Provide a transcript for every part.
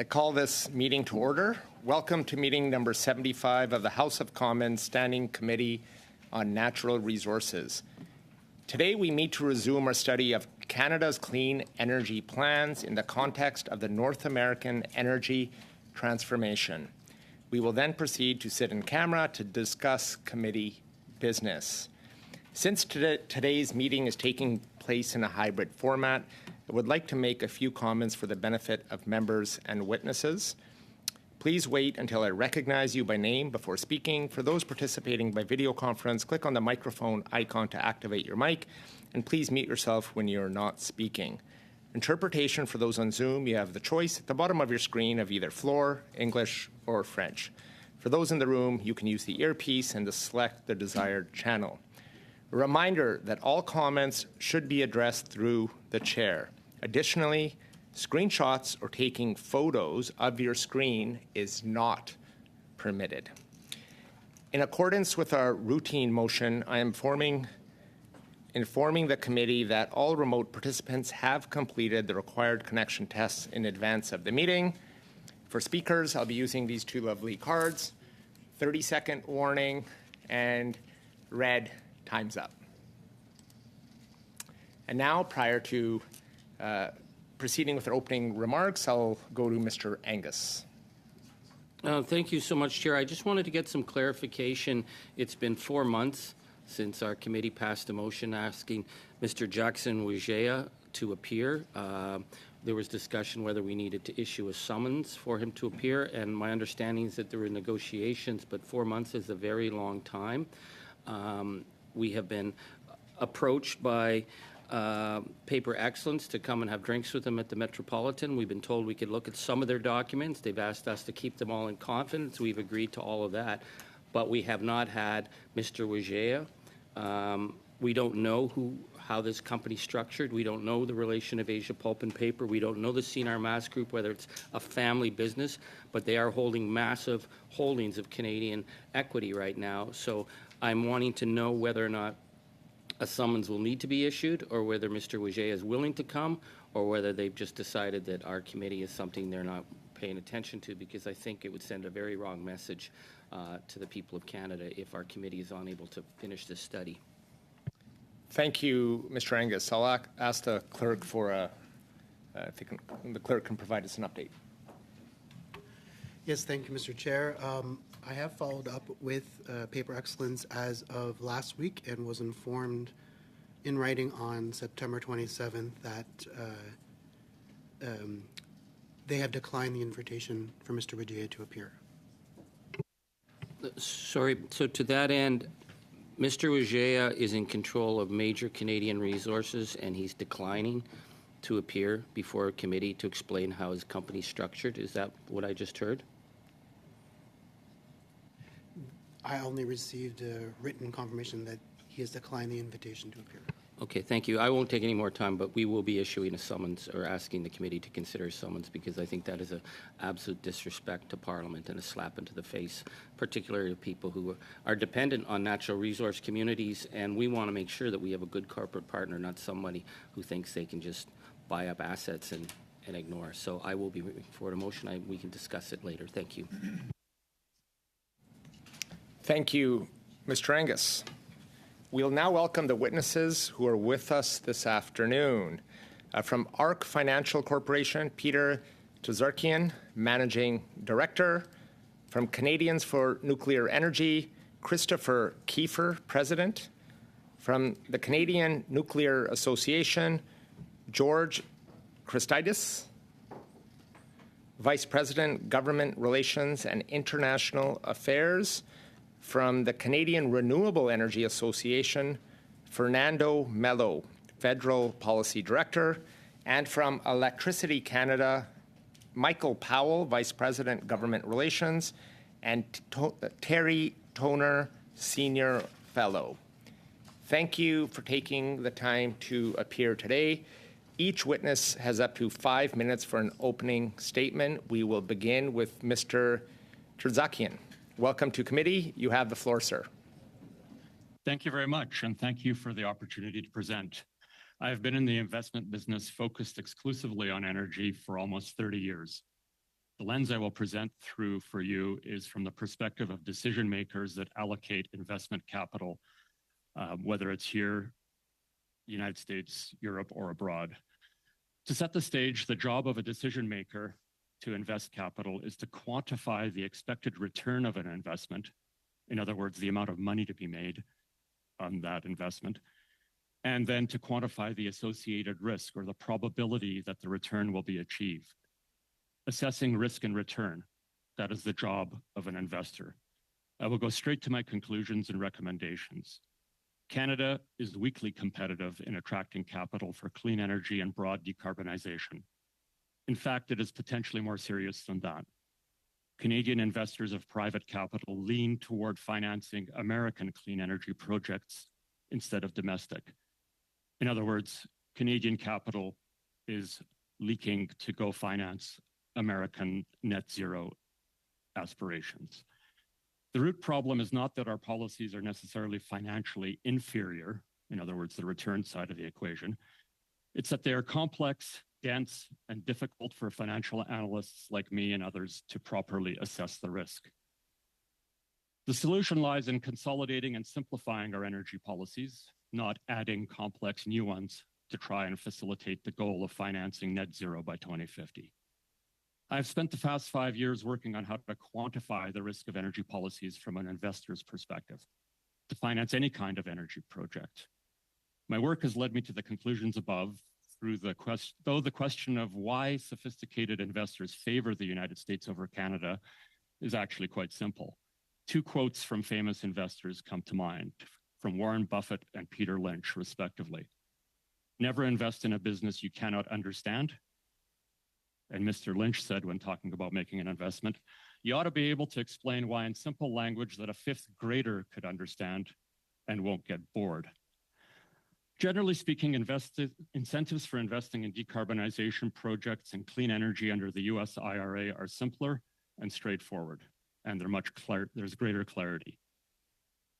I call this meeting to order. Welcome to meeting number 75 of the House of Commons Standing Committee on Natural Resources. Today we meet to resume our study of Canada's clean energy plans in the context of the North American energy transformation. We will then proceed to sit in camera to discuss committee business. Since today's meeting is taking place in a hybrid format, I would like to make a few comments for the benefit of members and witnesses. Please wait until I recognize you by name before speaking. For those participating by video conference, click on the microphone icon to activate your mic, and please mute yourself when you're not speaking. Interpretation for those on Zoom, you have the choice at the bottom of your screen of either floor, English, or French. For those in the room, you can use the earpiece and to select the desired channel. A reminder that all comments should be addressed through the chair. Additionally, screenshots or taking photos of your screen is not permitted. In accordance with our routine motion, I am informing the committee that all remote participants have completed the required connection tests in advance of the meeting. For speakers, I'll be using these two lovely cards, 30-second warning and red, time's up. And now, prior to proceeding with our opening remarks, I'll go to Mr. Angus. Thank you so much, Chair. I just wanted to get some clarification. It's been 4 months since our committee passed a motion asking Mr. Jackson Wijaya to appear. There was discussion whether we needed to issue a summons for him to appear, and my understanding is that there were negotiations, but 4 months is a very long time. We have been approached by Paper Excellence to come and have drinks with them at the Metropolitan. We've been told we could look at some of their documents. They've asked us to keep them all in confidence. We've agreed to all of that, but we have not had Mr. Wijaya. We don't know how this company's structured. We don't know the relation of Asia Pulp and Paper. We don't know the CNR Mass Group, whether it's a family business, but they are holding massive holdings of Canadian equity right now. So I'm wanting to know whether or not a summons will need to be issued, or whether Mr. Wijaya is willing to come, or whether they've just decided that our committee is something they're not paying attention to, because I think it would send a very wrong message to the people of Canada if our committee is unable to finish this study. Thank you, Mr. Angus. I'll ask the clerk for the clerk can provide us an update. Yes, thank you, Mr. Chair. I have followed up with Paper Excellence as of last week and was informed in writing on September 27th that they have declined the invitation for Mr. Wijaya to appear. Sorry, so to that end, Mr. Wijaya is in control of major Canadian resources, and he's declining to appear before a committee to explain how his company is structured. Is that what I just heard? I only received a written confirmation that he has declined the invitation to appear. Okay, thank you. I won't take any more time, but we will be issuing a summons or asking the committee to consider a summons, because I think that is an absolute disrespect to Parliament and a slap into the face, particularly of people who are dependent on natural resource communities, and we want to make sure that we have a good corporate partner, not somebody who thinks they can just buy up assets and ignore. So I will be moving forward a motion. We can discuss it later. Thank you. Thank you, Mr. Angus. We'll now welcome the witnesses who are with us this afternoon. From ARC Financial Corporation, Peter Tzarkian, Managing Director. From Canadians for Nuclear Energy, Christopher Kiefer, President. From the Canadian Nuclear Association, George Christidis, Vice President, Government Relations and International Affairs. From the Canadian Renewable Energy Association, Fernando Mello, Federal Policy Director, and from Electricity Canada, Michael Powell, Vice President, Government Relations, and Terry Toner, Senior Fellow. Thank you for taking the time to appear today. Each witness has up to 5 minutes for an opening statement. We will begin with Mr. Tzarkian. Welcome to committee. You have the floor, sir. Thank you very much, and thank you for the opportunity to present. I have been in the investment business focused exclusively on energy for almost 30 years. The lens I will present through for you is from the perspective of decision makers that allocate investment capital, whether it's here, United States, Europe, or abroad. To set the stage, the job of a decision maker to invest capital is to quantify the expected return of an investment, in other words, the amount of money to be made on that investment, and then to quantify the associated risk or the probability that the return will be achieved. Assessing risk and return, that is the job of an investor. I will go straight to my conclusions and recommendations. Canada is weakly competitive in attracting capital for clean energy and broad decarbonization. In fact, it is potentially more serious than that. Canadian investors of private capital lean toward financing American clean energy projects instead of domestic. In other words, Canadian capital is leaking to go finance American net zero aspirations. The root problem is not that our policies are necessarily financially inferior, in other words, the return side of the equation. It's that they are complex, dense, and difficult for financial analysts like me and others to properly assess the risk. The solution lies in consolidating and simplifying our energy policies, not adding complex new ones to try and facilitate the goal of financing net zero by 2050. I've spent the past 5 years working on how to quantify the risk of energy policies from an investor's perspective to finance any kind of energy project. My work has led me to the conclusions above through the question of why sophisticated investors favor the United States over Canada is actually quite simple. 2 quotes from famous investors come to mind, from Warren Buffett and Peter Lynch, respectively. Never invest in a business you cannot understand. And Mr. Lynch said when talking about making an investment, you ought to be able to explain why in simple language that a 5th grader could understand and won't get bored. Generally speaking, incentives for investing in decarbonization projects and clean energy under the US IRA are simpler and straightforward, and there's greater clarity.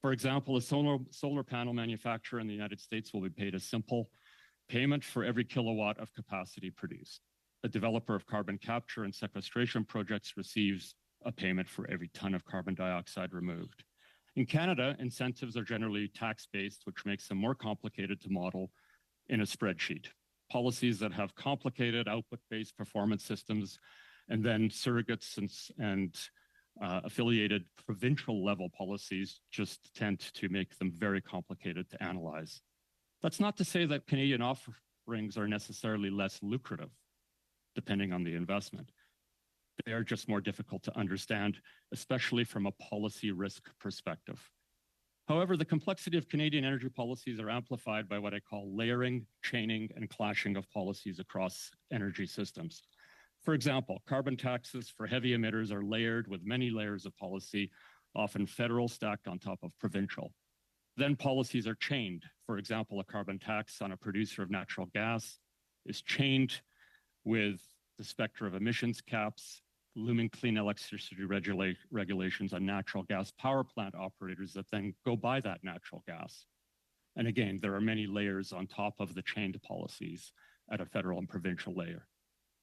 For example, a solar panel manufacturer in the United States will be paid a simple payment for every kilowatt of capacity produced. A developer of carbon capture and sequestration projects receives a payment for every ton of carbon dioxide removed. In Canada, incentives are generally tax-based, which makes them more complicated to model in a spreadsheet. Policies that have complicated output-based performance systems and then surrogates and affiliated provincial level policies just tend to make them very complicated to analyze. That's not to say that Canadian offerings are necessarily less lucrative, depending on the investment. They are just more difficult to understand, especially from a policy risk perspective. However, the complexity of Canadian energy policies are amplified by what I call layering, chaining, and clashing of policies across energy systems. For example, carbon taxes for heavy emitters are layered with many layers of policy, often federal stacked on top of provincial. Then policies are chained. For example, a carbon tax on a producer of natural gas is chained with the specter of emissions caps, looming clean electricity regulations on natural gas power plant operators that then go buy that natural gas. And again, there are many layers on top of the chained policies at a federal and provincial layer.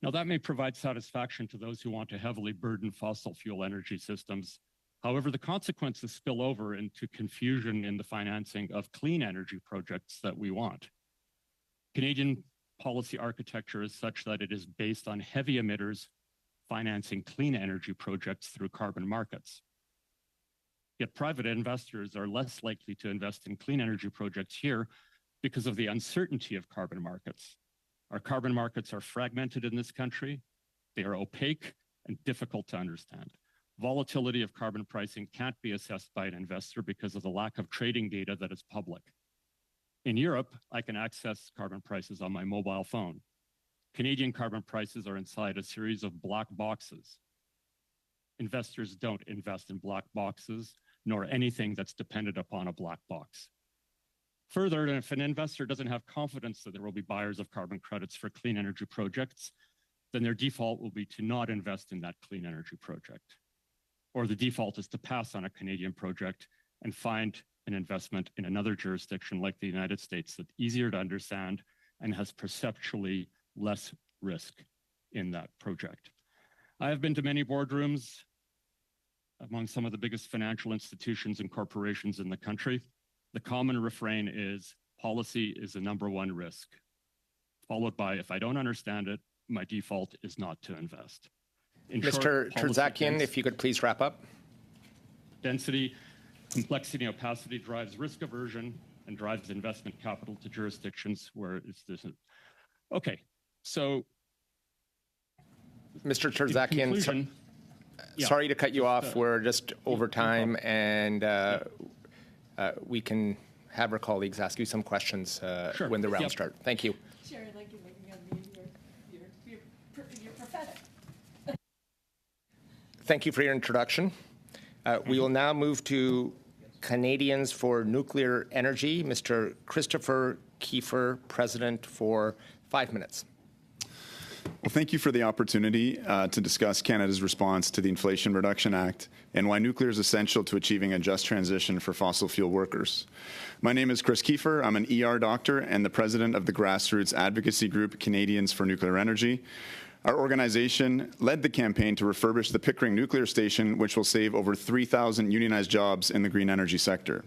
Now, that may provide satisfaction to those who want to heavily burden fossil fuel energy systems. However, the consequences spill over into confusion in the financing of clean energy projects that we want. Canadian policy architecture is such that it is based on heavy emitters financing clean energy projects through carbon markets. Yet private investors are less likely to invest in clean energy projects here because of the uncertainty of carbon markets. Our carbon markets are fragmented in this country. They are opaque and difficult to understand. Volatility of carbon pricing can't be assessed by an investor because of the lack of trading data that is public. In Europe, I can access carbon prices on my mobile phone. Canadian carbon prices are inside a series of black boxes. Investors don't invest in black boxes, nor anything that's dependent upon a black box. Further, if an investor doesn't have confidence that there will be buyers of carbon credits for clean energy projects, then their default will be to not invest in that clean energy project. Or the default is to pass on a Canadian project and find an investment in another jurisdiction like the United States that's easier to understand and has perceptually less risk in that project. I have been to many boardrooms among some of the biggest financial institutions and corporations in the country. The common refrain is policy is the #1 risk, followed by if I don't understand it, my default is not to invest. In Mr. short, policy Terzakian, if you could please wrap up. density, complexity, and opacity drives risk aversion and drives investment capital to jurisdictions where it's this. Okay, so Mr. in Terzakian, conclusion, sorry to cut you off. We're just over time, and we can have our colleagues ask you some questions Sure. when the round Yep. start. Thank you. Chair, I'd like you looking at me. You're prophetic. Thank you for your introduction. We will now move to Canadians for Nuclear Energy. Mr. Christopher Kiefer, President, for 5 minutes. Well, thank you for the opportunity to discuss Canada's response to the Inflation Reduction Act and why nuclear is essential to achieving a just transition for fossil fuel workers. My name is Chris Kiefer. I'm an ER doctor and the president of the grassroots advocacy group Canadians for Nuclear Energy. Our organization led the campaign to refurbish the Pickering Nuclear Station, which will save over 3,000 unionized jobs in the green energy sector.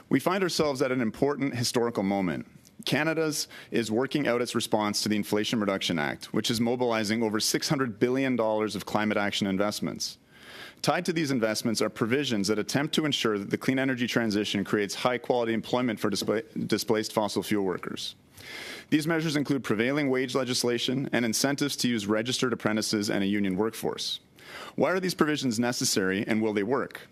We find ourselves at an important historical moment. Canada's is working out its response to the Inflation Reduction Act, which is mobilizing over $600 billion of climate action investments. Tied to these investments are provisions that attempt to ensure that the clean energy transition creates high-quality employment for displaced fossil fuel workers. These measures include prevailing wage legislation and incentives to use registered apprentices and a union workforce. Why are these provisions necessary, and will they work?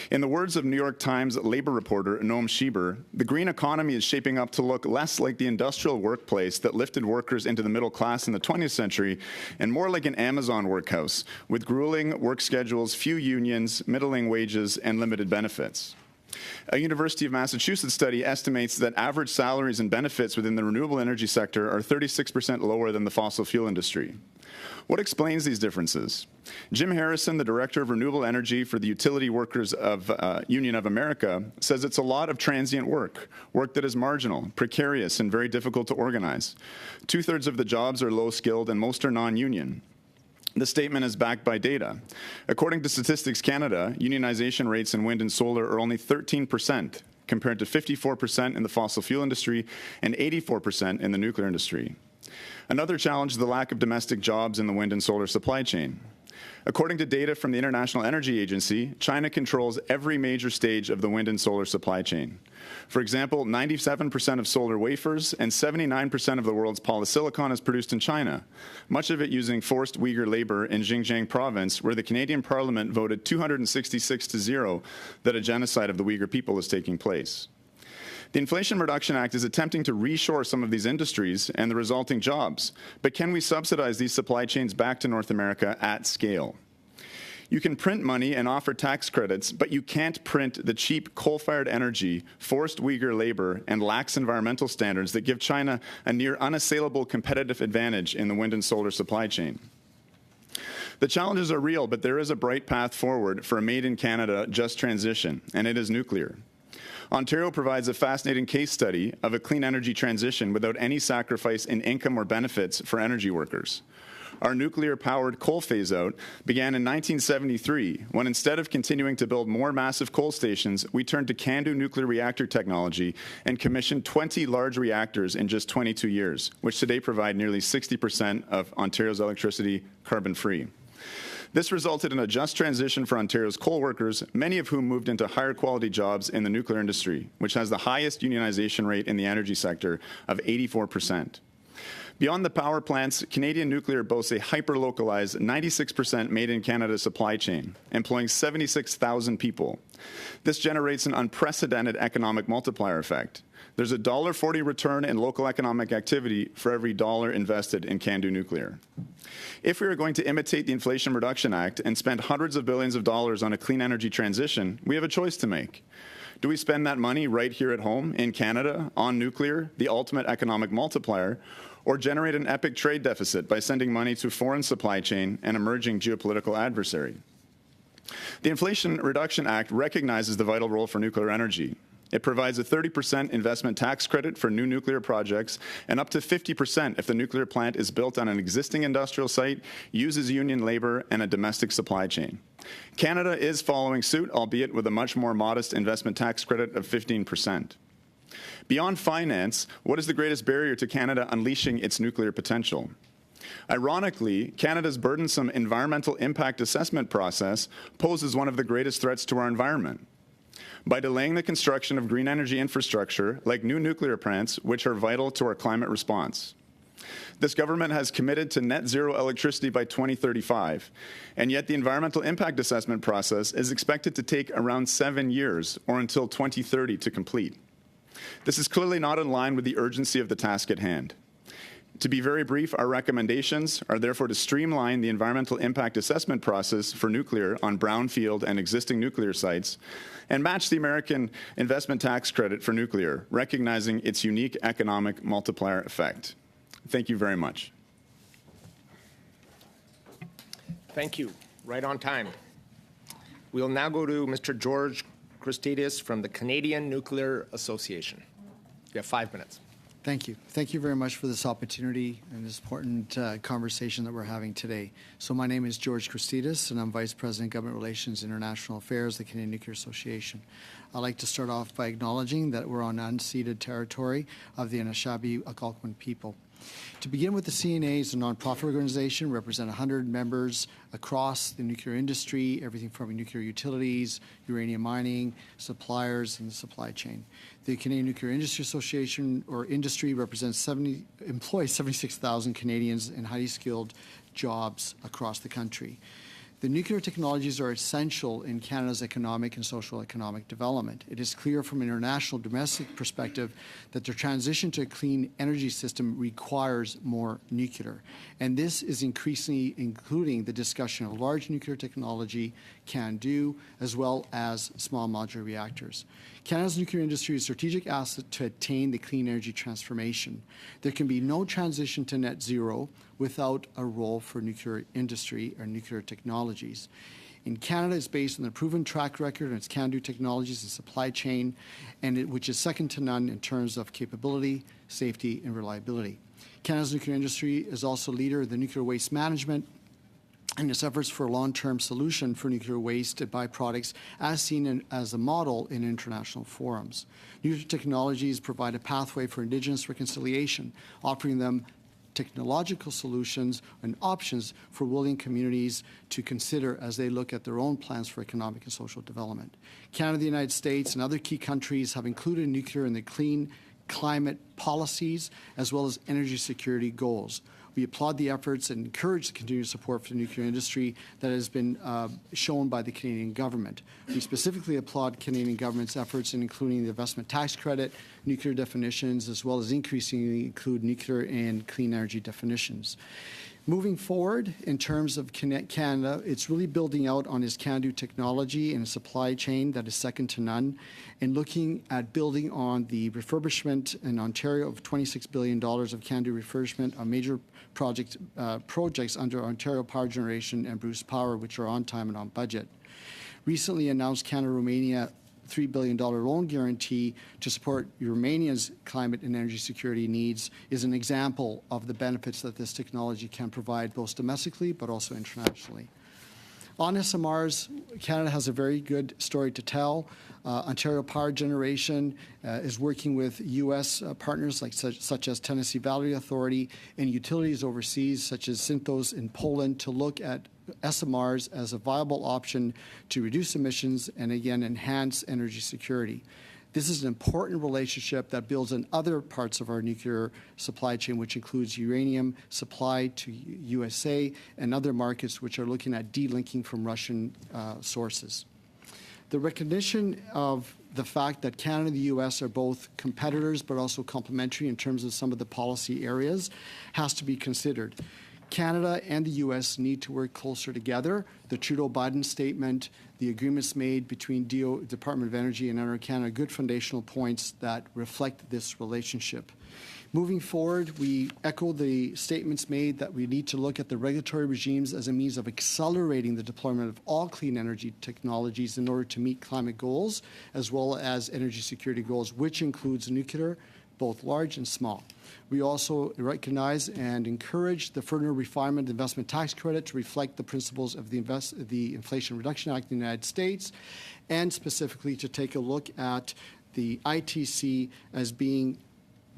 In the words of New York Times labor reporter Noam Sheber, the green economy is shaping up to look less like the industrial workplace that lifted workers into the middle class in the 20th century and more like an Amazon workhouse with grueling work schedules, few unions, middling wages, and limited benefits. A University of Massachusetts study estimates that average salaries and benefits within the renewable energy sector are 36% lower than the fossil fuel industry. What explains these differences? Jim Harrison, the director of renewable energy for the Utility Workers of Union of America, says it's a lot of transient work that is marginal, precarious, and very difficult to organize. 2/3 of the jobs are low-skilled and most are non-union. The statement is backed by data. According to Statistics Canada, unionization rates in wind and solar are only 13%, compared to 54% in the fossil fuel industry and 84% in the nuclear industry. Another challenge is the lack of domestic jobs in the wind and solar supply chain. According to data from the International Energy Agency, China controls every major stage of the wind and solar supply chain. For example, 97% of solar wafers and 79% of the world's polysilicon is produced in China, much of it using forced Uyghur labor in Xinjiang province, where the Canadian Parliament voted 266-0 that a genocide of the Uyghur people is taking place. The Inflation Reduction Act is attempting to reshore some of these industries and the resulting jobs, but can we subsidize these supply chains back to North America at scale? You can print money and offer tax credits, but you can't print the cheap coal-fired energy, forced Uyghur labor, and lax environmental standards that give China a near unassailable competitive advantage in the wind and solar supply chain. The challenges are real, but there is a bright path forward for a made-in-Canada just transition, and it is nuclear. Ontario provides a fascinating case study of a clean energy transition without any sacrifice in income or benefits for energy workers. Our nuclear-powered coal phase-out began in 1973, when instead of continuing to build more massive coal stations, we turned to CANDU nuclear reactor technology and commissioned 20 large reactors in just 22 years, which today provide nearly 60% of Ontario's electricity carbon-free. This resulted in a just transition for Ontario's coal workers, many of whom moved into higher quality jobs in the nuclear industry, which has the highest unionization rate in the energy sector of 84%. Beyond the power plants, Canadian Nuclear boasts a hyper-localized 96% made-in-Canada supply chain, employing 76,000 people. This generates an unprecedented economic multiplier effect. There's a $1.40 return in local economic activity for every dollar invested in CANDU Nuclear. If we are going to imitate the Inflation Reduction Act and spend hundreds of billions of dollars on a clean energy transition, we have a choice to make. Do we spend that money right here at home in Canada on nuclear, the ultimate economic multiplier, or generate an epic trade deficit by sending money to foreign supply chain and emerging geopolitical adversary? The Inflation Reduction Act recognizes the vital role for nuclear energy. It provides a 30% investment tax credit for new nuclear projects and up to 50% if the nuclear plant is built on an existing industrial site, uses union labor, and a domestic supply chain. Canada is following suit, albeit with a much more modest investment tax credit of 15%. Beyond finance, what is the greatest barrier to Canada unleashing its nuclear potential? Ironically, Canada's burdensome environmental impact assessment process poses one of the greatest threats to our environment. By delaying the construction of green energy infrastructure, like new nuclear plants, which are vital to our climate response. This government has committed to net zero electricity by 2035, and yet the environmental impact assessment process is expected to take around 7 years, or until 2030, to complete. This is clearly not in line with the urgency of the task at hand. To be very brief, our recommendations are therefore to streamline the environmental impact assessment process for nuclear on brownfield and existing nuclear sites, and match the American investment tax credit for nuclear, recognizing its unique economic multiplier effect. Thank you very much. Thank you. Right on time. We'll now go to Mr. George Christidis from the Canadian Nuclear Association. You have 5 minutes. Thank you. Thank you very much for this opportunity and this important conversation that we're having today. So my name is George Christidis, and I'm Vice President, Government Relations, International Affairs, the Canadian Nuclear Association. I'd like to start off by acknowledging that we're on unceded territory of the Anishinaabe Algonquin people. To begin with, the CNA is a nonprofit organization, represent 100 members across the nuclear industry, everything from nuclear utilities, uranium mining, suppliers, and the supply chain. The Canadian Nuclear Industry Association, or industry, represents employs 76,000 Canadians in highly skilled jobs across the country. The nuclear technologies are essential in Canada's economic and social economic development. It is clear from an international domestic perspective that the transition to a clean energy system requires more nuclear. And this is increasingly including the discussion of large nuclear technology, CANDU, as well as small modular reactors. Canada's nuclear industry is a strategic asset to attain the clean energy transformation. There can be no transition to net zero without a role for nuclear industry or nuclear technologies. In Canada, it's based on the proven track record of its CANDU technologies and supply chain, which is second to none in terms of capability, safety, and reliability. Canada's nuclear industry is also a leader in the nuclear waste management and its efforts for a long-term solution for nuclear waste and byproducts, as seen as a model in international forums. Nuclear technologies provide a pathway for Indigenous reconciliation, offering them technological solutions and options for willing communities to consider as they look at their own plans for economic and social development. Canada, the United States, and other key countries have included nuclear in the clean climate policies as well as energy security goals. We applaud the efforts and encourage the continued support for the nuclear industry that has been shown by the Canadian government. We specifically applaud Canadian government's efforts in including the investment tax credit, nuclear definitions, as well as increasingly include nuclear and clean energy definitions. Moving forward, in terms of Canada, it's really building out on its CANDU technology and a supply chain that is second to none, and looking at building on the refurbishment in Ontario of $26 billion of CANDU refurbishment on major projects under Ontario Power Generation and Bruce Power, which are on time and on budget. Recently announced Canada-Romania $3 billion loan guarantee to support Romania's climate and energy security needs is an example of the benefits that this technology can provide both domestically but also internationally. On SMRs, Canada has a very good story to tell. Ontario Power Generation is working with U.S. partners such as Tennessee Valley Authority and utilities overseas such as Synthos in Poland to look at SMRs as a viable option to reduce emissions and, again, enhance energy security. This is an important relationship that builds on other parts of our nuclear supply chain, which includes uranium supply to USA and other markets which are looking at delinking from Russian sources. The recognition of the fact that Canada and the U.S. are both competitors but also complementary in terms of some of the policy areas has to be considered. Canada and the U.S. need to work closer together. The Trudeau-Biden statement, the agreements made between Department of Energy and Canada are good foundational points that reflect this relationship. Moving forward, we echo the statements made that we need to look at the regulatory regimes as a means of accelerating the deployment of all clean energy technologies in order to meet climate goals, as well as energy security goals, which includes nuclear, both large and small. We also recognize and encourage the further refinement of the investment tax credit to reflect the principles of the Inflation Reduction Act in the United States, and specifically to take a look at the ITC as being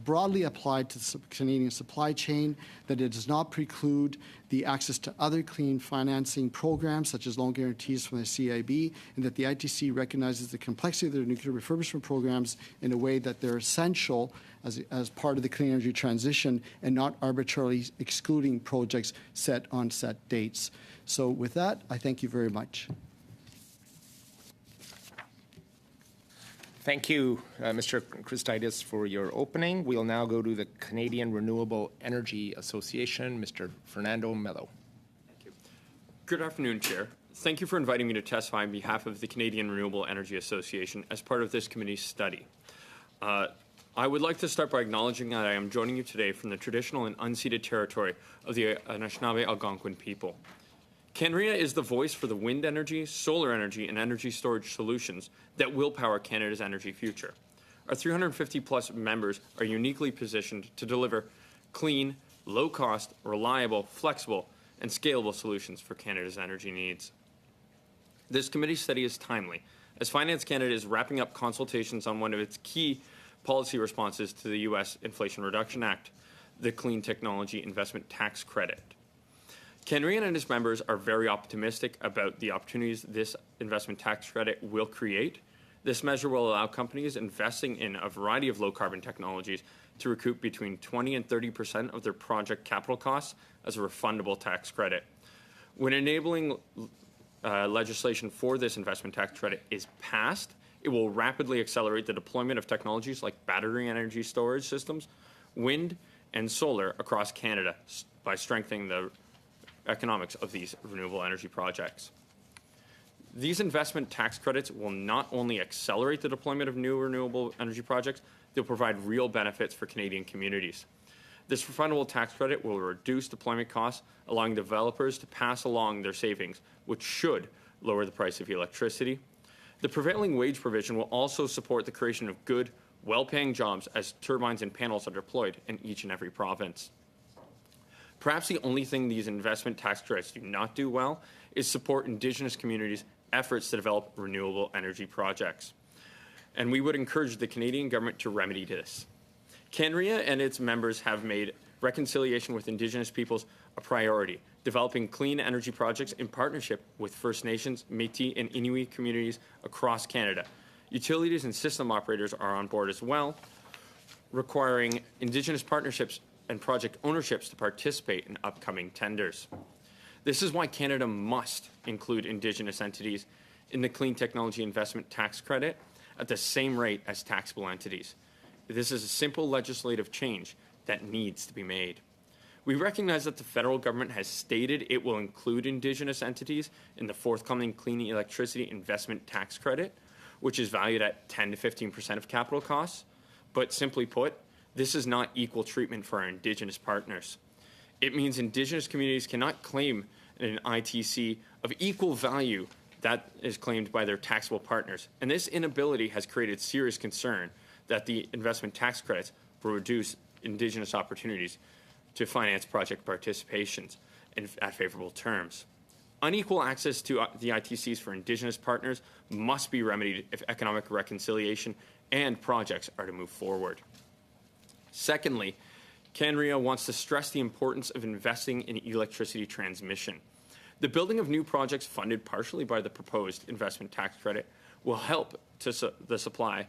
broadly applied to the Canadian supply chain, that it does not preclude the access to other clean financing programs, such as loan guarantees from the CIB, and that the ITC recognizes the complexity of their nuclear refurbishment programs in a way that they're essential as part of the clean energy transition and not arbitrarily excluding projects set on set dates. So with that, I thank you very much. Thank you, Mr. Christidis, for your opening. We'll now go to the Canadian Renewable Energy Association, Mr. Fernando Mello. Thank you. Good afternoon, Chair. Thank you for inviting me to testify on behalf of the Canadian Renewable Energy Association as part of this committee's study. I would like to start by acknowledging that I am joining you today from the traditional and unceded territory of the Anishinaabe Algonquin people. CanREA is the voice for the wind energy, solar energy, and energy storage solutions that will power Canada's energy future. Our 350-plus members are uniquely positioned to deliver clean, low-cost, reliable, flexible, and scalable solutions for Canada's energy needs. This committee study is timely, as Finance Canada is wrapping up consultations on one of its key policy responses to the U.S. Inflation Reduction Act, the Clean Technology Investment Tax Credit. CanREA and its members are very optimistic about the opportunities this investment tax credit will create. This measure will allow companies investing in a variety of low-carbon technologies to recoup between 20% and 30% of their project capital costs as a refundable tax credit. When enabling legislation for this investment tax credit is passed, it will rapidly accelerate the deployment of technologies like battery energy storage systems, wind, and solar across Canada by strengthening the economics of these renewable energy projects. These investment tax credits will not only accelerate the deployment of new renewable energy projects, they'll provide real benefits for Canadian communities. This refundable tax credit will reduce deployment costs, allowing developers to pass along their savings, which should lower the price of electricity. The prevailing wage provision will also support the creation of good, well-paying jobs as turbines and panels are deployed in each and every province. Perhaps the only thing these investment tax credits do not do well is support Indigenous communities' efforts to develop renewable energy projects. And we would encourage the Canadian government to remedy this. CanREA and its members have made reconciliation with Indigenous peoples a priority, developing clean energy projects in partnership with First Nations, Métis, and Inuit communities across Canada. Utilities and system operators are on board as well, requiring Indigenous partnerships and project ownerships to participate in upcoming tenders. This is why Canada must include Indigenous entities in the Clean Technology Investment Tax Credit at the same rate as taxable entities. This is a simple legislative change that needs to be made. We recognize that the federal government has stated it will include Indigenous entities in the forthcoming Clean Electricity Investment Tax Credit, which is valued at 10 to 15% of capital costs. But simply put, this is not equal treatment for our Indigenous partners. It means Indigenous communities cannot claim an ITC of equal value that is claimed by their taxable partners. And this inability has created serious concern that the investment tax credits will reduce Indigenous opportunities to finance project participations at favorable terms. Unequal access to the ITCs for Indigenous partners must be remedied if economic reconciliation and projects are to move forward. Secondly, CanREA wants to stress the importance of investing in electricity transmission. The building of new projects funded partially by the proposed investment tax credit will help to the supply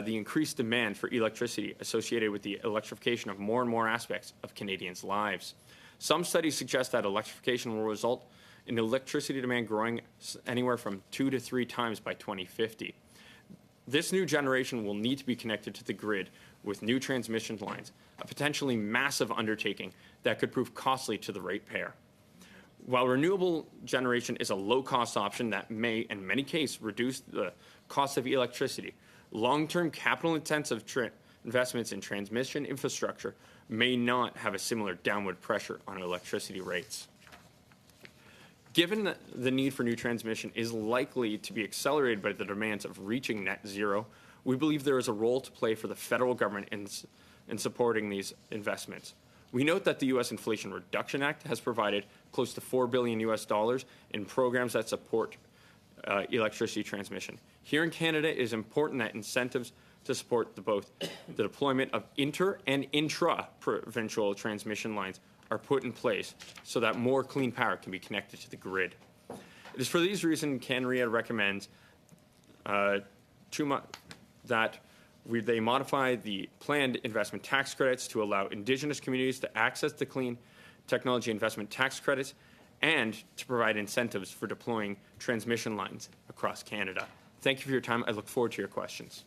the increased demand for electricity associated with the electrification of more and more aspects of Canadians' lives. Some studies suggest that electrification will result in electricity demand growing anywhere from 2 to 3 times by 2050. This new generation will need to be connected to the grid with new transmission lines, a potentially massive undertaking that could prove costly to the ratepayer. While renewable generation is a low-cost option that may, in many cases, reduce the cost of electricity, long-term capital-intensive investments in transmission infrastructure may not have a similar downward pressure on electricity rates. Given that the need for new transmission is likely to be accelerated by the demands of reaching net zero, we believe there is a role to play for the federal government in supporting these investments. We note that the U.S. Inflation Reduction Act has provided close to $4 billion in programs that support electricity transmission. Here in Canada, it is important that incentives to support both the deployment of inter- and intra-provincial transmission lines are put in place so that more clean power can be connected to the grid. It is for these reasons CanREA recommends they modify the planned investment tax credits to allow Indigenous communities to access the clean technology investment tax credits and to provide incentives for deploying transmission lines across Canada. Thank you for your time. I look forward to your questions.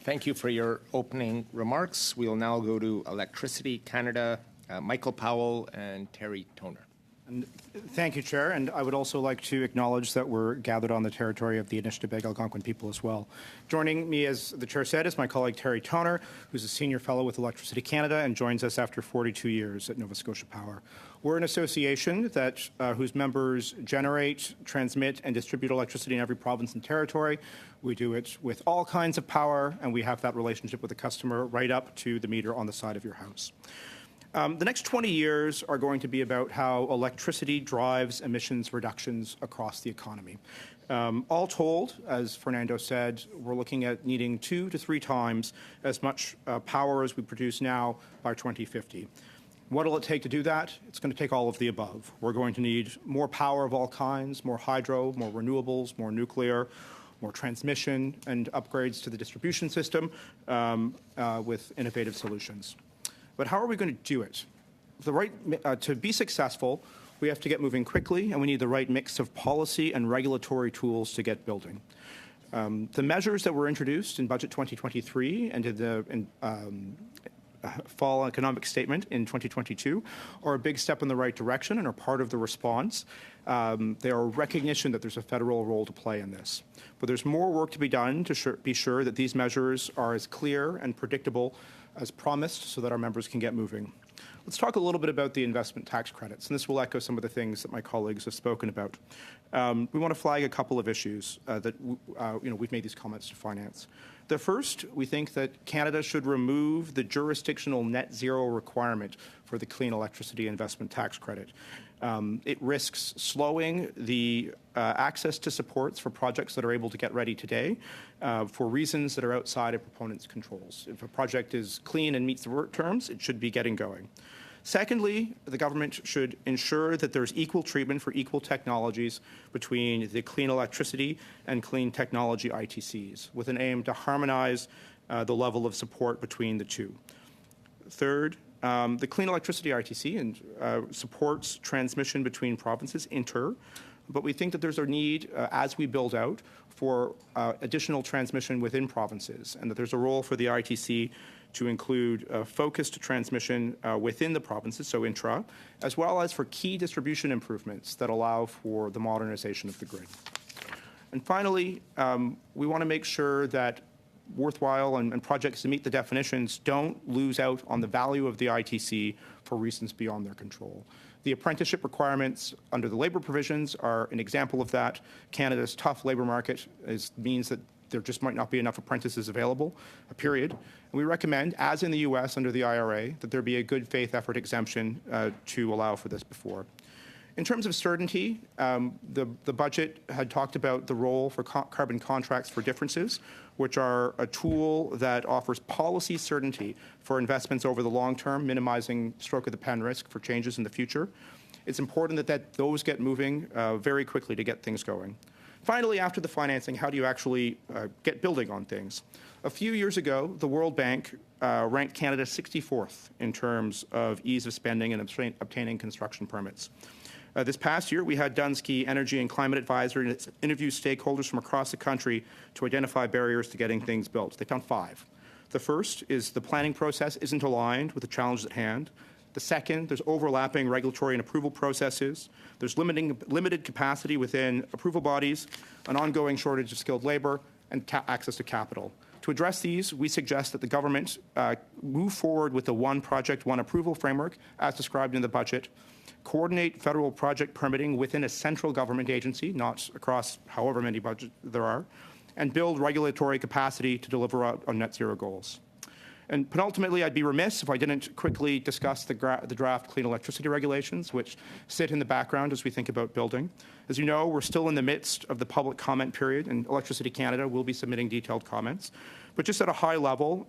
Thank you for your opening remarks. We'll now go to Electricity Canada, Michael Powell and Terry Toner. And thank you, Chair. And I would also like to acknowledge that we're gathered on the territory of the Anishinaabe Algonquin people as well. Joining me, as the Chair said, is my colleague Terry Toner, who's a senior fellow with Electricity Canada and joins us after 42 years at Nova Scotia Power. We're an association that whose members generate, transmit, and distribute electricity in every province and territory. We do it with all kinds of power, and we have that relationship with the customer right up to the meter on the side of your house. The next 20 years are going to be about how electricity drives emissions reductions across the economy. All told, as Fernando said, we're looking at needing 2 to 3 times as much power as we produce now by 2050. What will it take to do that? It's going to take all of the above. We're going to need more power of all kinds, more hydro, more renewables, more nuclear, more transmission, and upgrades to the distribution system with innovative solutions. But how are we going to do it? To be successful, we have to get moving quickly, and we need the right mix of policy and regulatory tools to get building. The measures that were introduced in Budget 2023 and in the Fall Economic Statement in 2022 are a big step in the right direction and are part of the response. They are a recognition that there's a federal role to play in this. But there's more work to be done to be sure that these measures are as clear and predictable as promised so that our members can get moving. Let's talk a little bit about the investment tax credits, and this will echo some of the things that my colleagues have spoken about. We want to flag a couple of issues that we've made these comments to finance. The first, we think that Canada should remove the jurisdictional net zero requirement for the Clean Electricity Investment Tax Credit. It risks slowing the access to supports for projects that are able to get ready today for reasons that are outside of proponents' controls. If a project is clean and meets the work terms, it should be getting going. Secondly, the government should ensure that there's equal treatment for equal technologies between the clean electricity and clean technology ITCs, with an aim to harmonize the level of support between the two. Third, the Clean Electricity ITC supports transmission between provinces, but we think that there's a need, as we build out, for additional transmission within provinces, and that there's a role for the ITC to include focused transmission within the provinces, so intra, as well as for key distribution improvements that allow for the modernization of the grid. And finally, we want to make sure that worthwhile and projects that meet the definitions don't lose out on the value of the ITC for reasons beyond their control. The apprenticeship requirements under the labour provisions are an example of that. Canada's tough labour market means that there just might not be enough apprentices available, period. And we recommend, as in the U.S. under the IRA, that there be a good faith effort exemption to allow for this before. In terms of certainty, the budget had talked about the role for carbon contracts for differences, which are a tool that offers policy certainty for investments over the long term, minimizing stroke-of-the-pen risk for changes in the future. It's important that those get moving very quickly to get things going. Finally, after the financing, how do you actually get building on things? A few years ago, the World Bank ranked Canada 64th in terms of ease of spending and obtaining construction permits. This past year, we had Dunsky Energy and Climate Advisory interview stakeholders from across the country to identify barriers to getting things built. They found 5. The first is the planning process isn't aligned with the challenges at hand. The second, there's overlapping regulatory and approval processes. There's limited capacity within approval bodies, an ongoing shortage of skilled labor, and access to capital. To address these, we suggest that the government move forward with the one project, one approval framework as described in the budget, coordinate federal project permitting within a central government agency, not across however many budgets there are, and build regulatory capacity to deliver on net zero goals. And penultimately, I'd be remiss if I didn't quickly discuss the draft clean electricity regulations, which sit in the background as we think about building. As you know, we're still in the midst of the public comment period, and Electricity Canada will be submitting detailed comments. But just at a high level,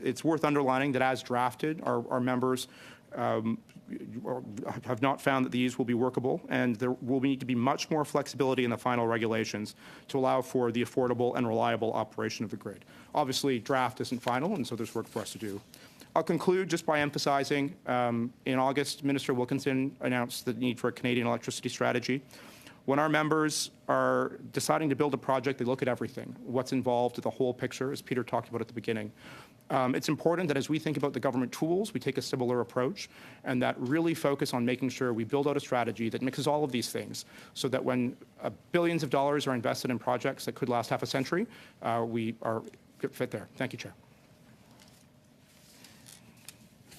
it's worth underlining that as drafted, our members have not found that these will be workable, and there will need to be much more flexibility in the final regulations to allow for the affordable and reliable operation of the grid. Obviously, draft isn't final, and so there's work for us to do. I'll conclude just by emphasizing, in August, Minister Wilkinson announced the need for a Canadian electricity strategy. When our members are deciding to build a project, they look at everything, what's involved, the whole picture, as Peter talked about at the beginning. It's important that as we think about the government tools, we take a similar approach and that really focus on making sure we build out a strategy that mixes all of these things so that when billions of dollars are invested in projects that could last half a century, we are fit there. Thank you, Chair.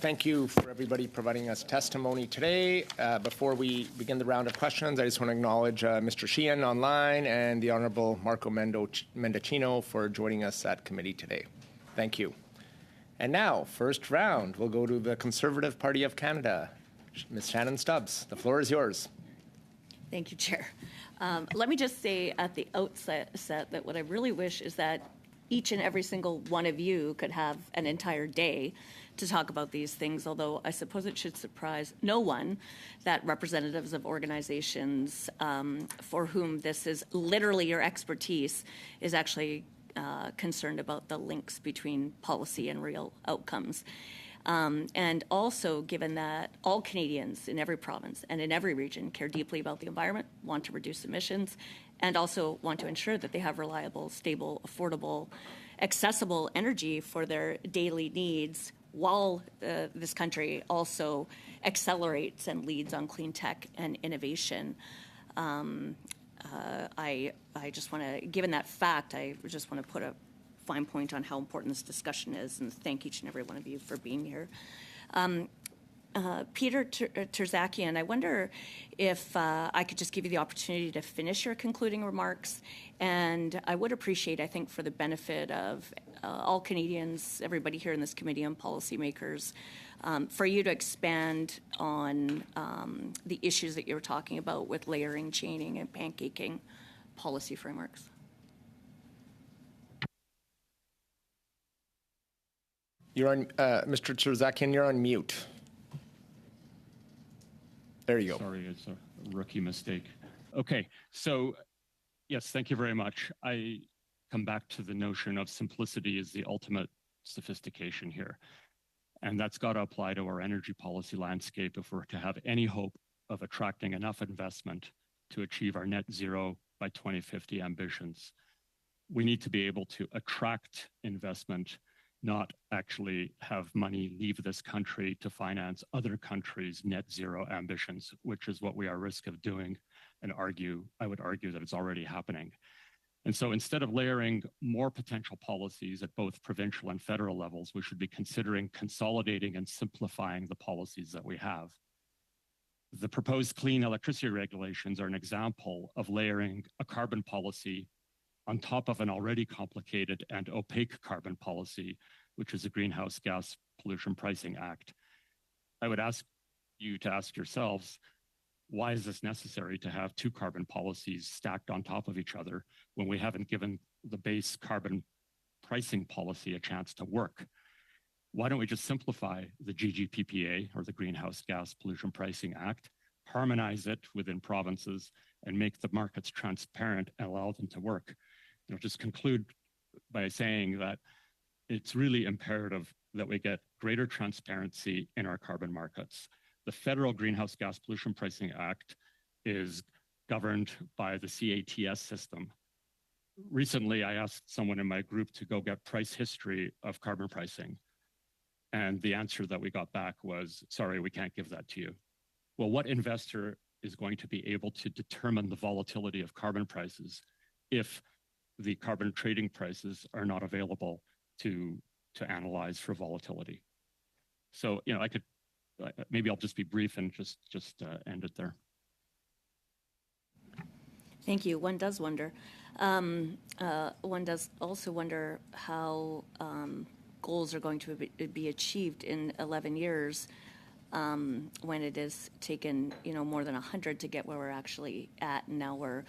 Thank you for everybody providing us testimony today. Before we begin the round of questions, I just want to acknowledge Mr. Sheehan online and the Honourable Marco Mendocino for joining us at committee today. Thank you. And now, first round, we'll go to the Conservative Party of Canada. Ms. Shannon Stubbs, the floor is yours. Thank you, Chair. Let me just say at the outset that what I really wish is that each and every single one of you could have an entire day to talk about these things, although I suppose it should surprise no one that representatives of organizations for whom this is literally your expertise is actually concerned about the links between policy and real outcomes. And also, given that all Canadians in every province and in every region care deeply about the environment, want to reduce emissions, and also want to ensure that they have reliable, stable, affordable, accessible energy for their daily needs, while this country also accelerates and leads on clean tech and innovation. I just want to, given that fact, I just want to put a fine point on how important this discussion is, and thank each and every one of you for being here. Peter Terzakian, I wonder if I could just give you the opportunity to finish your concluding remarks, and I would appreciate, I think, for the benefit of all Canadians, everybody here in this committee and policymakers, for you to expand on the issues that you were talking about with layering, chaining, and pancaking policy frameworks. You're on, Mr. Terzakian, you're on mute. There you go. Sorry, it's a rookie mistake. Okay, so yes, thank you very much. I come back to the notion of simplicity is the ultimate sophistication here. And that's got to apply to our energy policy landscape if we're to have any hope of attracting enough investment to achieve our net zero by 2050 ambitions. We need to be able to attract investment, not actually have money leave this country to finance other countries' net zero ambitions, which is what we are at risk of doing, and I would argue that it's already happening. And so instead of layering more potential policies at both provincial and federal levels, we should be considering consolidating and simplifying the policies that we have. The proposed clean electricity regulations are an example of layering a carbon policy on top of an already complicated and opaque carbon policy, which is the Greenhouse Gas Pollution Pricing Act. I would ask you to ask yourselves, why is this necessary to have two carbon policies stacked on top of each other when we haven't given the base carbon pricing policy a chance to work? Why don't we just simplify the GGPPA, or the Greenhouse Gas Pollution Pricing Act, harmonize it within provinces, and make the markets transparent and allow them to work? I'll just conclude by saying that it's really imperative that we get greater transparency in our carbon markets. The federal Greenhouse Gas Pollution Pricing Act is governed by the CATS system. Recently, I asked someone in my group to go get price history of carbon pricing. And the answer that we got back was, sorry, we can't give that to you. Well, what investor is going to be able to determine the volatility of carbon prices if the carbon trading prices are not available to analyze for volatility. So, I could, maybe I'll just be brief and just end it there. Thank you. One does wonder. One does also wonder how goals are going to be achieved in 11 years when it has taken, more than 100 to get where we're actually at. And now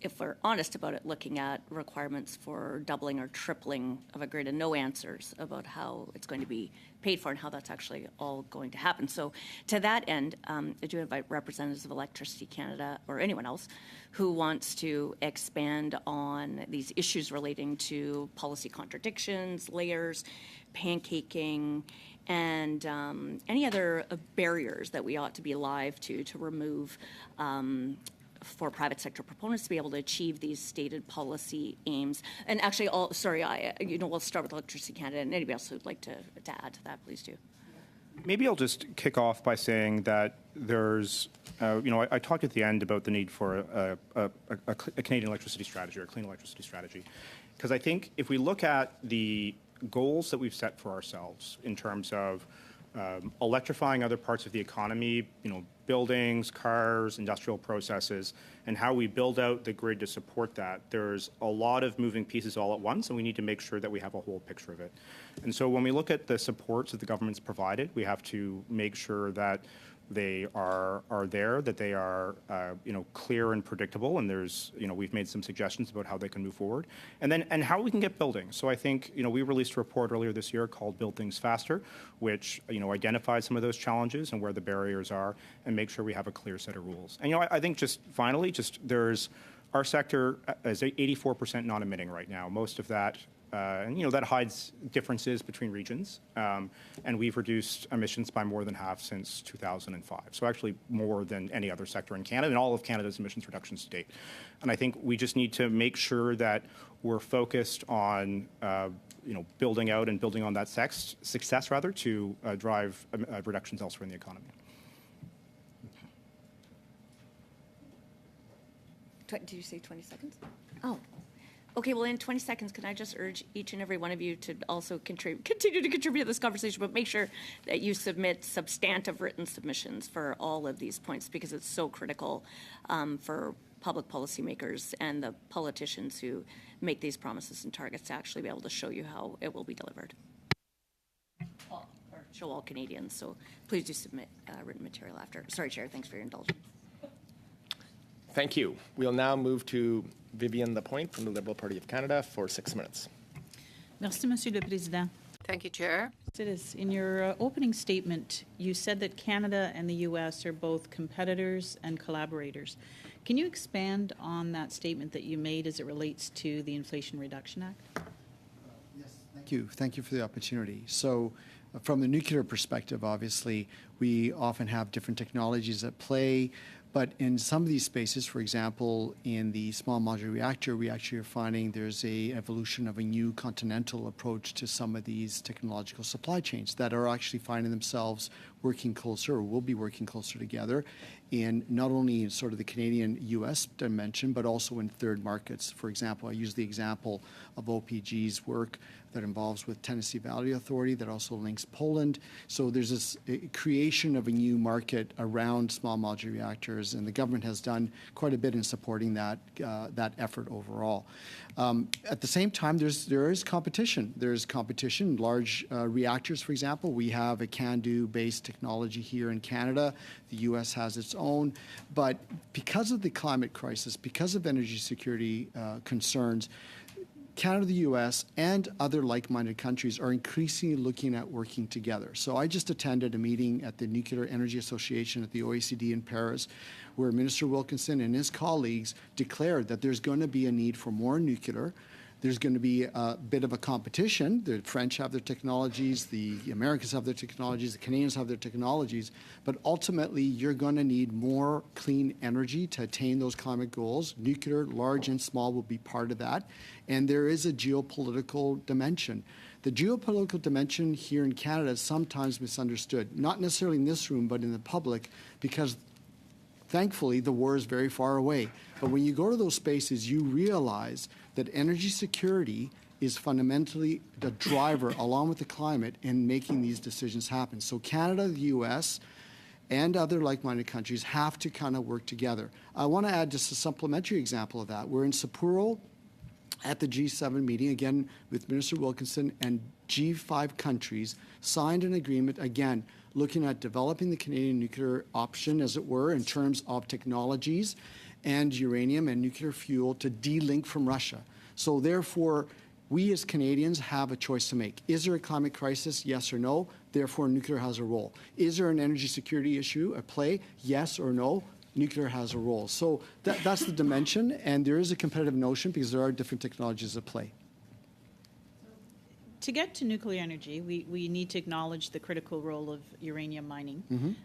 if we're honest about it, looking at requirements for doubling or tripling of a grid and no answers about how it's going to be paid for and how that's actually all going to happen. So to that end, I do invite representatives of Electricity Canada or anyone else who wants to expand on these issues relating to policy contradictions, layers, pancaking, and any other barriers that we ought to be alive to remove for private sector proponents to be able to achieve these stated policy aims. And actually, we'll start with Electricity Canada, and anybody else who'd like to add to that, please do. Maybe I'll just kick off by saying that there's, I talked at the end about the need for a Canadian electricity strategy or a clean electricity strategy, because I think if we look at the goals that we've set for ourselves in terms of electrifying other parts of the economy, buildings, cars, industrial processes, and how we build out the grid to support that, there's a lot of moving pieces all at once, and we need to make sure that we have a whole picture of it. And so when we look at the supports that the government's provided, we have to make sure that they are there, that they are clear and predictable, and there's we've made some suggestions about how they can move forward, and how we can get building. So I think we released a report earlier this year called Build Things Faster, which identifies some of those challenges and where the barriers are, and make sure we have a clear set of rules. And I think just finally, there's our sector is 84% non-emitting right now. Most of that. That hides differences between regions, and we've reduced emissions by more than half since 2005. So actually more than any other sector in Canada and all of Canada's emissions reductions to date. And I think we just need to make sure that we're focused on, building out and building on that success to drive reductions elsewhere in the economy. Did you say 20 seconds? Oh. Okay, well, in 20 seconds, can I just urge each and every one of you to also continue to contribute to this conversation, but make sure that you submit substantive written submissions for all of these points, because it's so critical for public policymakers and the politicians who make these promises and targets to actually be able to show you how it will be delivered. Or show all Canadians. So please do submit written material after. Sorry, Chair, thanks for your indulgence. Thank you. We'll now move to Vivienne Lapointe from the Liberal Party of Canada for 6 minutes. Merci, Monsieur le Président. Thank you, Chair. In your opening statement, you said that Canada and the U.S. are both competitors and collaborators. Can you expand on that statement that you made as it relates to the Inflation Reduction Act? Yes, thank you. Thank you for the opportunity. So from the nuclear perspective, obviously, we often have different technologies at play. But in some of these spaces, for example, in the small modular reactor, we actually are finding there's an evolution of a new continental approach to some of these technological supply chains that are actually finding themselves working closer, or will be working closer together, in not only in sort of the Canadian-U.S. dimension, but also in third markets. For example, I use the example of OPG's work that involves with Tennessee Valley Authority that also links Poland. So there's this creation of a new market around small modular reactors, and the government has done quite a bit in supporting that effort overall. At the same time, there is competition. There's competition. Large reactors, for example, we have a CANDU-based technology here in Canada. The U.S. has its own. But because of the climate crisis, because of energy security concerns, Canada, the U.S., and other like-minded countries are increasingly looking at working together. So I just attended a meeting at the Nuclear Energy Association at the OECD in Paris, where Minister Wilkinson and his colleagues declared that there's going to be a need for more nuclear. There's going to be a bit of a competition. The French have their technologies, the Americans have their technologies, the Canadians have their technologies, but ultimately you're going to need more clean energy to attain those climate goals. Nuclear, large and small, will be part of that. And there is a geopolitical dimension. The geopolitical dimension here in Canada is sometimes misunderstood, not necessarily in this room, but in the public, because thankfully, the war is very far away. But when you go to those spaces, you realize that energy security is fundamentally the driver, along with the climate, in making these decisions happen. So Canada, the U.S., and other like-minded countries have to kind of work together. I want to add just a supplementary example of that. We're in Sapporo at the G7 meeting, again, with Minister Wilkinson, and G5 countries signed an agreement, again, looking at developing the Canadian nuclear option, as it were, in terms of technologies and uranium and nuclear fuel to de-link from Russia. So therefore, we as Canadians have a choice to make. Is there a climate crisis? Yes or no? Therefore, nuclear has a role. Is there an energy security issue at play? Yes or no? Nuclear has a role. So that's the dimension, and there is a competitive notion because there are different technologies at play. To get to nuclear energy, we need to acknowledge the critical role of uranium mining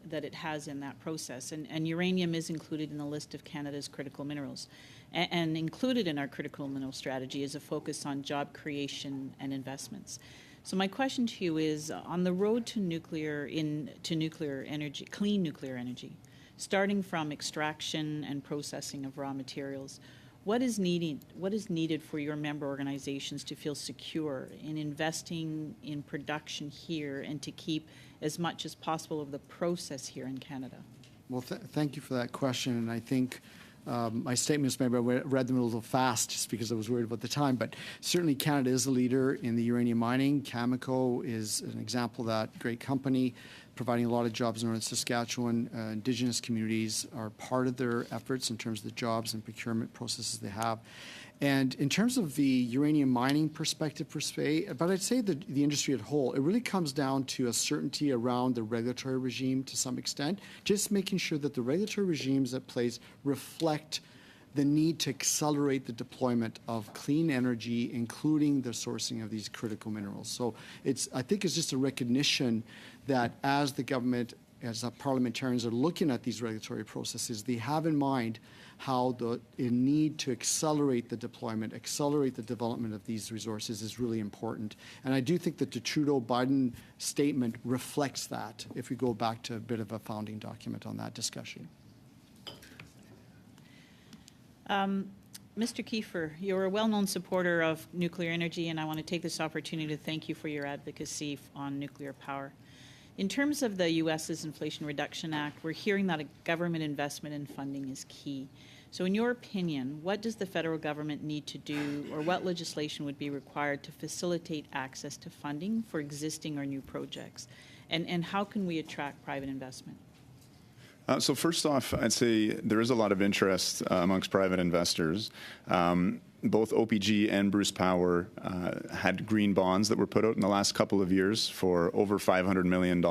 that it has in that process. And uranium is included in the list of Canada's critical minerals. And included in our critical mineral strategy is a focus on job creation and investments. So my question to you is, on the road to nuclear energy, clean nuclear energy, starting from extraction and processing of raw materials, what is needed for your member organizations to feel secure in investing in production here and to keep as much as possible of the process here in Canada? Well, thank you for that question. And I think my statements, maybe I read them a little fast just because I was worried about the time, but certainly Canada is a leader in the uranium mining. Cameco is an example of that great company, providing a lot of jobs in northern Saskatchewan. Indigenous communities are part of their efforts in terms of the jobs and procurement processes they have. And in terms of the uranium mining perspective per se, but I'd say that the industry at whole, it really comes down to a certainty around the regulatory regime to some extent, just making sure that the regulatory regimes at place reflect the need to accelerate the deployment of clean energy, including the sourcing of these critical minerals. So I think it's just a recognition that as the government, as parliamentarians are looking at these regulatory processes, they have in mind how the need to accelerate the deployment, accelerate the development of these resources is really important. And I do think that the Trudeau-Biden statement reflects that, if we go back to a bit of a founding document on that discussion. Mr. Kiefer, you're a well-known supporter of nuclear energy, and I want to take this opportunity to thank you for your advocacy on nuclear power. In terms of the U.S.'s Inflation Reduction Act, we're hearing that a government investment in funding is key. So in your opinion, what does the federal government need to do, or what legislation would be required to facilitate access to funding for existing or new projects? And how can we attract private investment? So first off, I'd say there is a lot of interest amongst private investors. Both OPG and Bruce Power had green bonds that were put out in the last couple of years for over $500 million.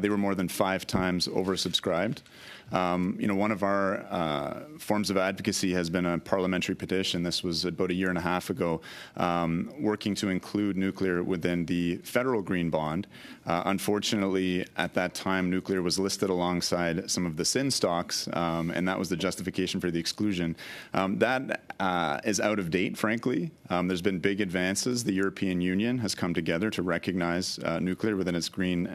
They were more than 5 times oversubscribed. One of our forms of advocacy has been a parliamentary petition. This was about a year and a half ago, working to include nuclear within the federal green bond. Unfortunately, at that time, nuclear was listed alongside some of the sin stocks, and that was the justification for the exclusion. That is out of date, frankly. There's been big advances. The European Union has come together to recognize nuclear within its green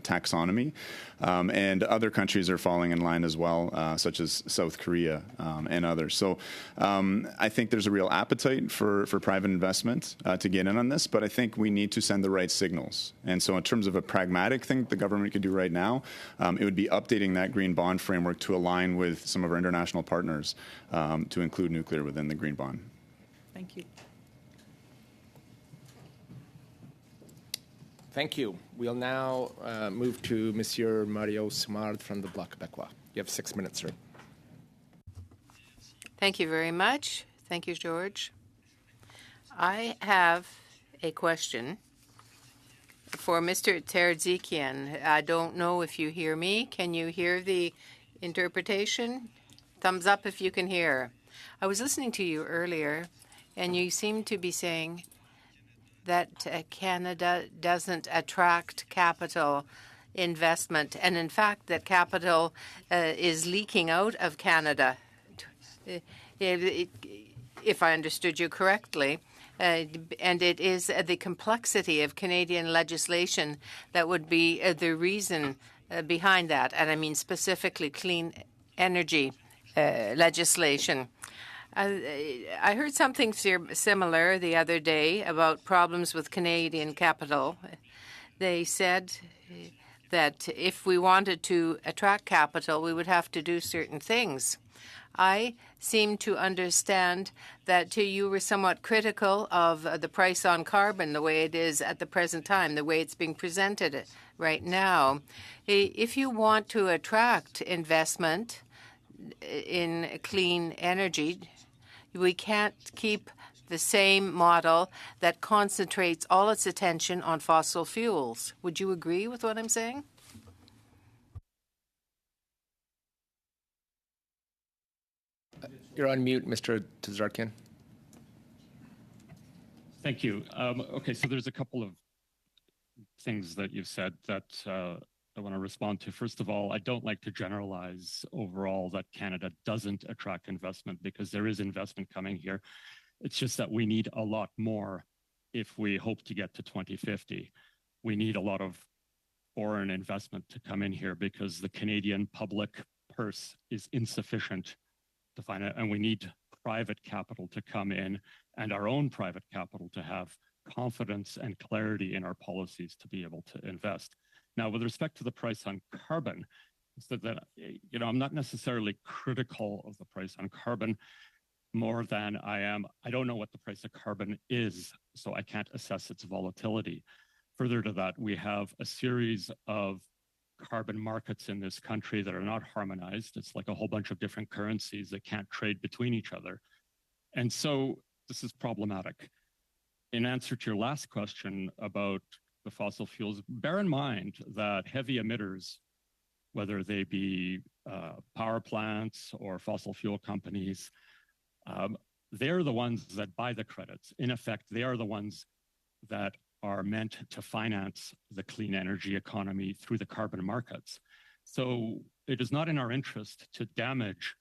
taxonomy, and other countries are falling in line as well, such as South Korea and others. So I think there's a real appetite for private investment to get in on this, but I think we need to send the right signals. And so in terms of a pragmatic thing the government could do right now, it would be updating that green bond framework to align with some of our international partners to include nuclear within the green bond. Thank you. Thank you. We'll now move to Monsieur Mario Simard from the Bloc Québécois. You have 6 minutes, sir. Thank you very much. Thank you, George. I have a question for Mr. Terzikian. I don't know if you hear me. Can you hear the interpretation? Thumbs up if you can hear. I was listening to you earlier, and you seemed to be saying that Canada doesn't attract capital investment, and in fact that capital is leaking out of Canada, if I understood you correctly. And it is the complexity of Canadian legislation that would be the reason behind that, and I mean specifically clean energy legislation. I heard something similar the other day about problems with Canadian capital. They said that if we wanted to attract capital, we would have to do certain things. I seem to understand that you were somewhat critical of the price on carbon, the way it is at the present time, the way it's being presented right now. If you want to attract investment in clean energy, we can't keep the same model that concentrates all its attention on fossil fuels. Would you agree with what I'm saying? You're on mute, Mr. Tzarkian. Thank you. Okay, so there's a couple of things that you've said that I want to respond to. First of all, I don't like to generalize overall that Canada doesn't attract investment, because there is investment coming here. It's just that we need a lot more if we hope to get to 2050. We need a lot of foreign investment to come in here because the Canadian public purse is insufficient to find it, and we need private capital to come in and our own private capital to have confidence and clarity in our policies to be able to invest. Now, with respect to the price on carbon, so that I'm not necessarily critical of the price on carbon more than I don't know what the price of carbon is, so I can't assess its volatility. Further to that, we have a series of carbon markets in this country that are not harmonized. It's like a whole bunch of different currencies that can't trade between each other. And so this is problematic. In answer to your last question about the fossil fuels, bear in mind that heavy emitters, whether they be power plants or fossil fuel companies, they're the ones that buy the credits. In effect, they are the ones that are meant to finance the clean energy economy through the carbon markets. So it is not in our interest to damage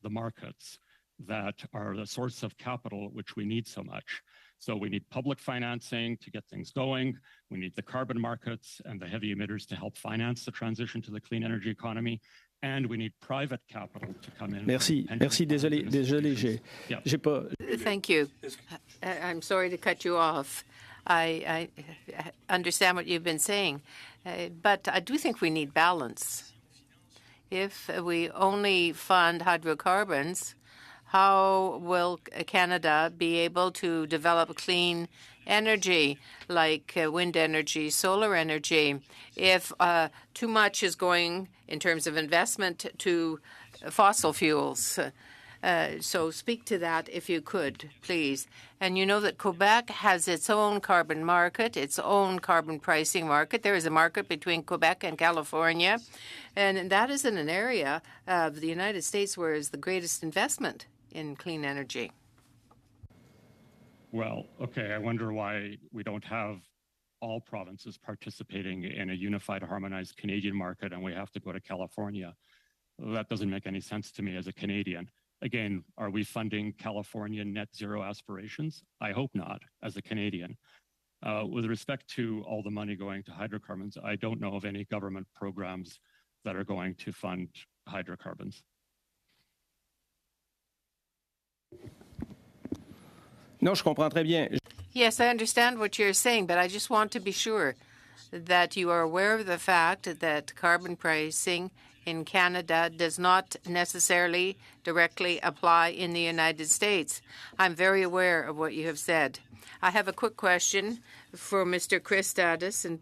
the markets that are the source of capital, which we need so much. So we need public financing to get things going. We need the carbon markets and the heavy emitters to help finance the transition to the clean energy economy. And we need private capital to come in. Merci. Désolé, j'ai pas. Thank you. I'm sorry to cut you off. I understand what you've been saying, but I do think we need balance. If we only fund hydrocarbons, how will Canada be able to develop clean energy like wind energy, solar energy, if too much is going in terms of investment to fossil fuels? So speak to that if you could, please. And you know that Quebec has its own carbon market, its own carbon pricing market. There is a market between Quebec and California, and that is in an area of the United States where is the greatest investment in clean energy. Well, okay, I wonder why we don't have all provinces participating in a unified, harmonized Canadian market, and we have to go to California. That doesn't make any sense to me as a Canadian. Again, are we funding California net zero aspirations? I hope not, as a Canadian. With respect to all the money going to hydrocarbons, I don't know of any government programs that are going to fund hydrocarbons. Non, je comprends très bien. Yes, I understand what you're saying, but I just want to be sure that you are aware of the fact that carbon pricing in Canada does not necessarily directly apply in the United States. I'm very aware of what you have said. I have a quick question for Mr. Christadis and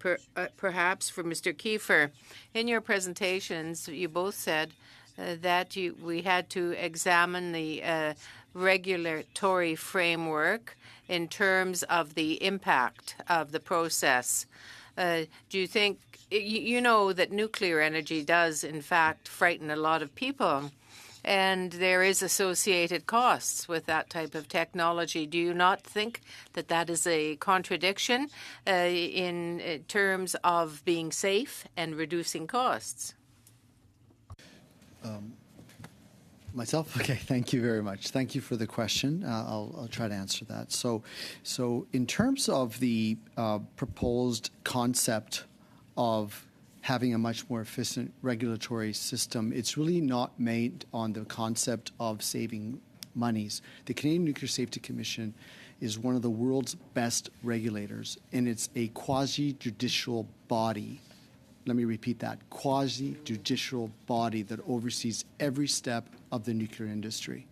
perhaps for Mr. Kiefer. In your presentations, you both said that we had to examine the regulatory framework in terms of the impact of the process. Do you think, you know that nuclear energy does, in fact, frighten a lot of people, and there is associated costs with that type of technology. Do you not think that that is a contradiction in terms of being safe and reducing costs? Myself? Okay, thank you very much. Thank you for the question. I'll try to answer that. So in terms of the proposed concept of having a much more efficient regulatory system. It's really not made on the concept of saving monies. The Canadian Nuclear Safety Commission is one of the world's best regulators, and it's a quasi-judicial body. Let me repeat that, quasi-judicial body that oversees every step of the nuclear industry,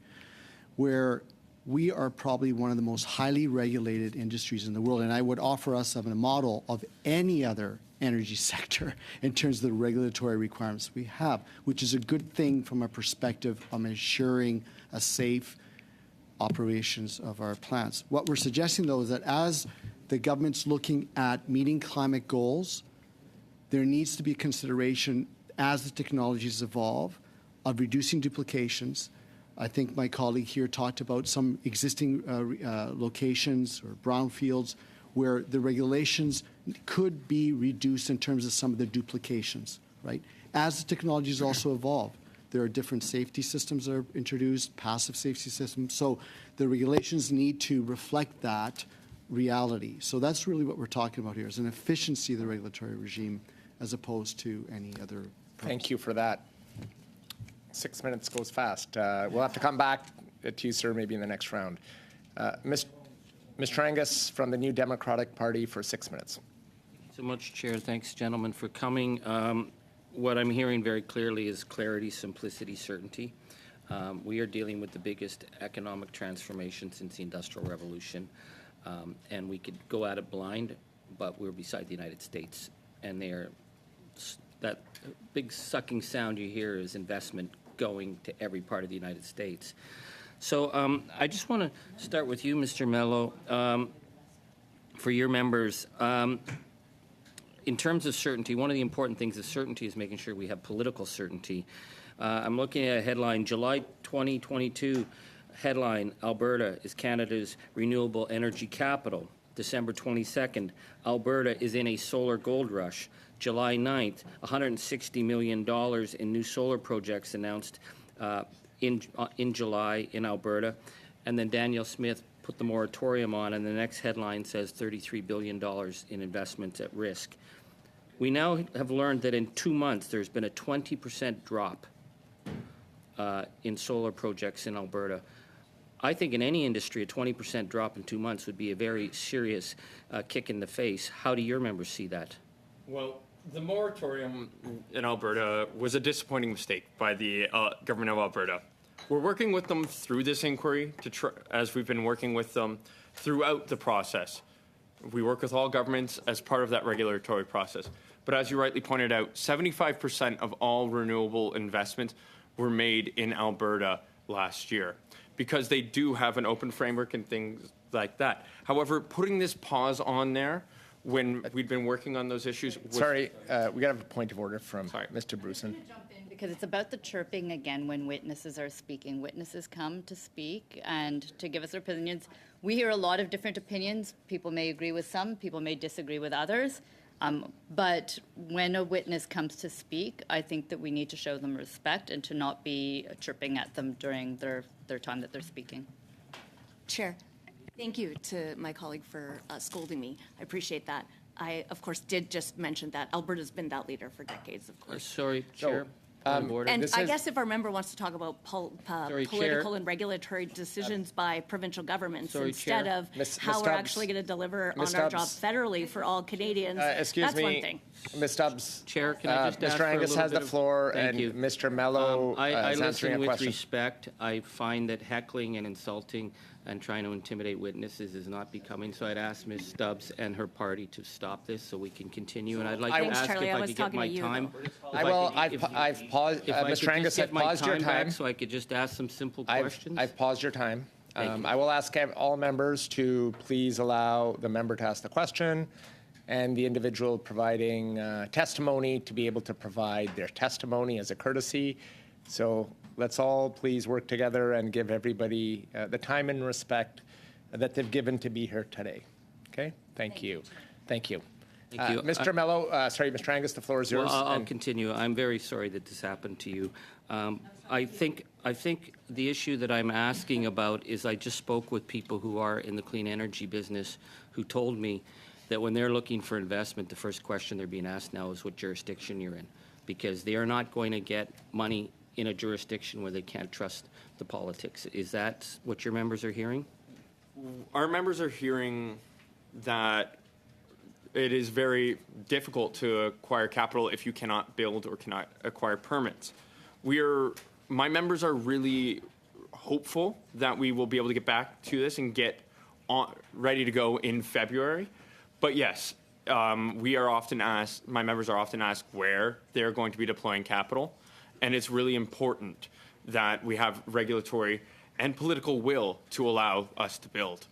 where we are probably one of the most highly regulated industries in the world. And I would offer us of a model of any other energy sector in terms of the regulatory requirements we have, which is a good thing from a perspective of ensuring a safe operations of our plants. What we're suggesting, though, is that as the government's looking at meeting climate goals, there needs to be consideration as the technologies evolve of reducing duplications. I think my colleague here talked about some existing locations or brownfields where the regulations could be reduced in terms of some of the duplications, right? As the technologies also evolve, there are different safety systems that are introduced, passive safety systems. So the regulations need to reflect that reality. So that's really what we're talking about here, is an efficiency of the regulatory regime as opposed to any other purpose. Thank you for that. 6 minutes goes fast. We'll have to come back to you, sir, maybe in the next round. Ms. Trangus from the New Democratic Party for 6 minutes. So much, Chair. Thanks, gentlemen, for coming. What I'm hearing very clearly is clarity, simplicity, certainty. We are dealing with the biggest economic transformation since the Industrial Revolution, and we could go at it blind, but we're beside the United States, and that big sucking sound you hear is investment going to every part of the United States. So I just want to start with you, Mr. Mello, for your members. In terms of certainty, one of the important things of certainty is making sure we have political certainty. I'm looking at a headline, July 2022 headline, Alberta is Canada's renewable energy capital. December 22nd, Alberta is in a solar gold rush. July 9th, $160 million in new solar projects announced in July in Alberta. And then Danielle Smith put the moratorium on, and the next headline says $33 billion in investments at risk. We now have learned that in 2 months there's been a 20% drop in solar projects in Alberta. I think in any industry, a 20% drop in 2 months would be a very serious kick in the face. How do your members see that? Well, the moratorium in Alberta was a disappointing mistake by the government of Alberta. We're working with them through this inquiry, as we've been working with them throughout the process. We work with all governments as part of that regulatory process. But as you rightly pointed out, 75% of all renewable investments were made in Alberta last year because they do have an open framework and things like that. However, putting this pause on there when we'd been working on those issues. Sorry, we got to have a point of order from Mr. Bruson. Because it's about the chirping again when witnesses are speaking. Witnesses come to speak and to give us their opinions. We hear a lot of different opinions. People may agree with some, people may disagree with others. But when a witness comes to speak, I think that we need to show them respect and to not be chirping at them during their time that they're speaking. Chair, thank you to my colleague for scolding me. I appreciate that. I, of course, did just mention that Alberta's been that leader for decades, of course. Sorry, Chair. And I guess if our member wants to talk about political and regulatory decisions by provincial governments instead of how we're actually going to deliver on our job federally for all Canadians, excuse me, one thing. Ms. Stubbs. Chair, can I just ask Mr. for a Angus little has the bit of- floor, Thank and you. Mr. Mello I is answering listen a with question. respect. I find that heckling and insulting and trying to intimidate witnesses is not becoming. So I'd ask Ms. Stubbs and her party to stop this so we can continue. And I'd like to ask Charlie, if I I was could get talking my to you, time. though. I've paused. Mr. Angus, I've paused your time. Back so I could just ask some simple questions. I've paused your time. Thank you. I will ask all members to please allow the member to ask the question and the individual providing testimony to be able to provide their testimony as a courtesy. So let's all please work together and give everybody the time and respect that they've given to be here today. Okay? Thank you. Thank you. Thank you. Mr. Mello, sorry, Mr. Angus, the floor is yours. Well, I'll continue. I'm very sorry that this happened to you. I think the issue that I'm asking about is I just spoke with people who are in the clean energy business who told me that when they're looking for investment, the first question they're being asked now is what jurisdiction you're in, because they are not going to get money in a jurisdiction where they can't trust the politics. Is that what your members are hearing? Our members are hearing that it is very difficult to acquire capital if you cannot build or cannot acquire permits. My members are really hopeful that we will be able to get back to this and get ready to go in February. But yes, we are often asked, my members are often asked where they're going to be deploying capital. And it's really important that we have regulatory and political will to allow us to build.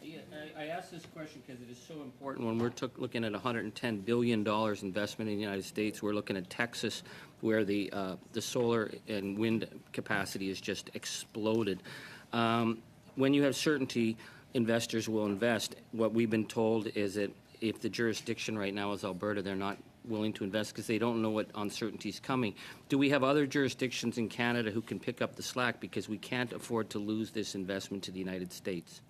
Yeah, I asked this question because it is so important. When we're looking at $110 billion investment in the United States, we're looking at Texas, where the solar and wind capacity has just exploded. When you have certainty, investors will invest. What we've been told is that if the jurisdiction right now is Alberta, they're not willing to invest because they don't know what uncertainty is coming. Do we have other jurisdictions in Canada who can pick up the slack, because we can't afford to lose this investment to the United States?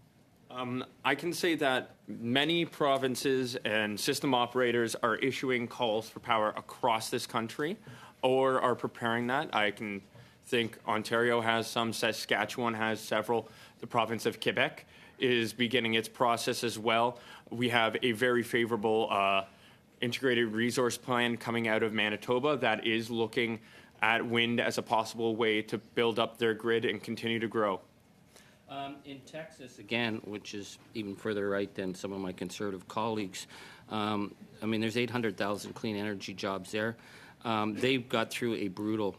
I can say that many provinces and system operators are issuing calls for power across this country or are preparing that. I can think Ontario has some, Saskatchewan has several, the province of Quebec is beginning its process as well. We have a very favorable integrated resource plan coming out of Manitoba that is looking at wind as a possible way to build up their grid and continue to grow. In Texas, again, which is even further right than some of my conservative colleagues, there's 800,000 clean energy jobs there. They've got through a brutal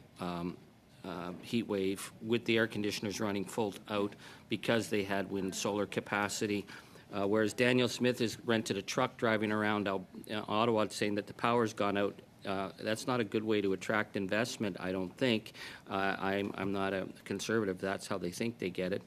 heat wave with the air conditioners running full out because they had wind solar capacity. Whereas Daniel Smith has rented a truck driving around Ottawa saying that the power's gone out. That's not a good way to attract investment, I don't think. I'm not a conservative. That's how they think they get it.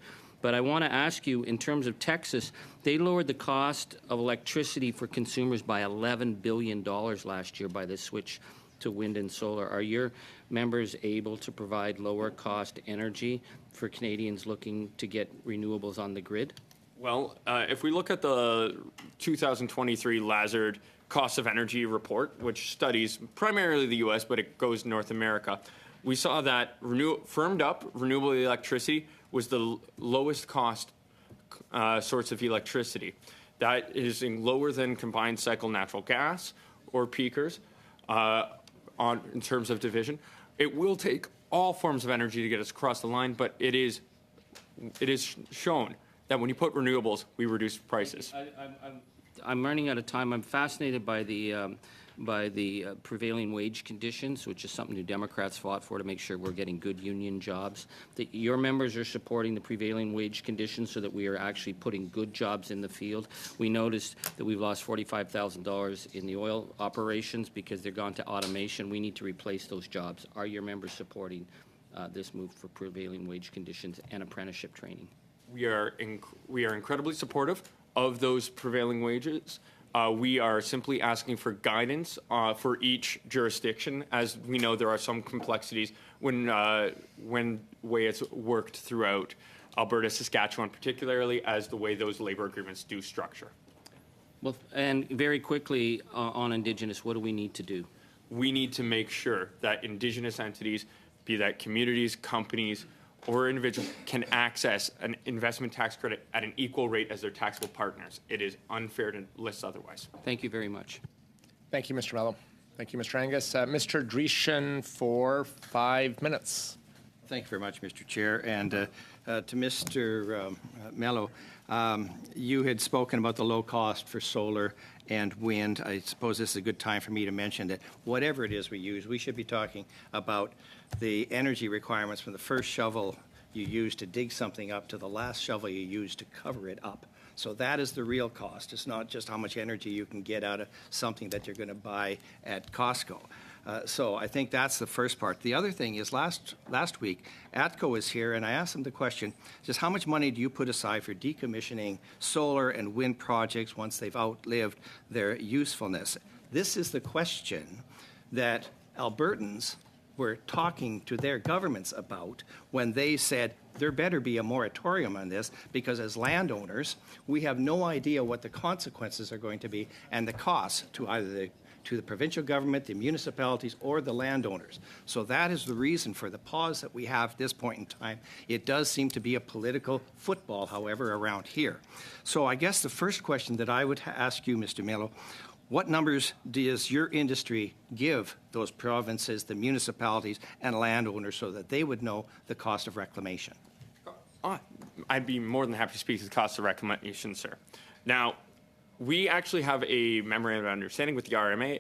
But I want to ask you, in terms of Texas, they lowered the cost of electricity for consumers by $11 billion last year by the switch to wind and solar. Are your members able to provide lower cost energy for Canadians looking to get renewables on the grid? Well, if we look at the 2023 Lazard Cost of Energy report, which studies primarily the U.S., but it goes North America, we saw that firmed up renewable electricity was the lowest cost source of electricity. That is lower than combined cycle natural gas or peakers in terms of division. It will take all forms of energy to get us across the line, but it is shown that when you put renewables, we reduce prices. I'm running out of time. I'm fascinated by the prevailing wage conditions, which is something New Democrats fought for to make sure we're getting good union jobs. That your members are supporting the prevailing wage conditions so that we are actually putting good jobs in the field. We noticed that we've lost $45,000 in the oil operations because they're gone to automation. We need to replace those jobs. Are your members supporting this move for prevailing wage conditions and apprenticeship training? We are incredibly supportive of those prevailing wages. We are simply asking for guidance for each jurisdiction. As we know, there are some complexities when way it's worked throughout Alberta, Saskatchewan, particularly as the way those labor agreements do structure. Well, and very quickly on Indigenous, what do we need to do? We need to make sure that Indigenous entities, be that communities, companies, or individuals, can access an investment tax credit at an equal rate as their taxable partners. It is unfair to list otherwise. Thank you very much. Thank you, Mr. Mello. Thank you, Mr. Angus. Mr. Dreeshen for 5 minutes. Thank you very much, Mr. Chair. And to Mr. Mello, you had spoken about the low cost for solar and wind. I suppose this is a good time for me to mention that whatever it is we use, we should be talking about the energy requirements from the first shovel you use to dig something up to the last shovel you use to cover it up. So that is the real cost. It's not just how much energy you can get out of something that you're going to buy at Costco. So I think that's the first part. The other thing is last week, ATCO was here, and I asked them the question, just how much money do you put aside for decommissioning solar and wind projects once they've outlived their usefulness? This is the question that Albertans were talking to their governments about when they said there better be a moratorium on this, because as landowners, we have no idea what the consequences are going to be and the costs to either the provincial government, the municipalities, or the landowners. So that is the reason for the pause that we have at this point in time. It does seem to be a political football, however, around here. So I guess the first question that I would ask you, Mr. Melo, what numbers does your industry give those provinces, the municipalities, and landowners so that they would know the cost of reclamation? I'd be more than happy to speak to the cost of reclamation, sir. Now, we actually have a memorandum of understanding with the RMA,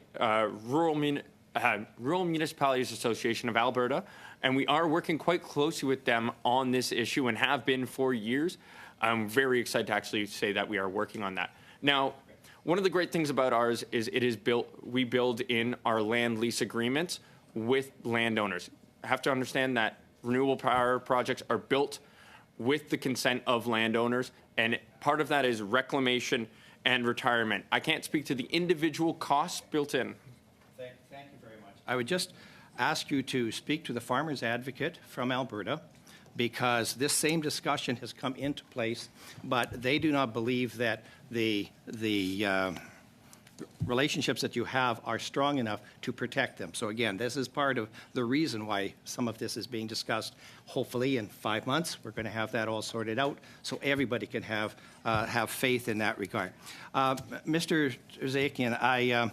Rural Municipalities Association of Alberta, and we are working quite closely with them on this issue and have been for years. I'm very excited to actually say that we are working on that. Now, one of the great things about ours is we build in our land lease agreements with landowners. I have to understand that renewable power projects are built with the consent of landowners, and part of that is reclamation and retirement. I can't speak to the individual costs built in. Thank you very much. I would just ask you to speak to the Farmers Advocate from Alberta, because this same discussion has come into place, but they do not believe that the relationships that you have are strong enough to protect them. So again, this is part of the reason why some of this is being discussed. Hopefully in 5 months, we're going to have that all sorted out so everybody can have faith in that regard. Mr. Terzikian,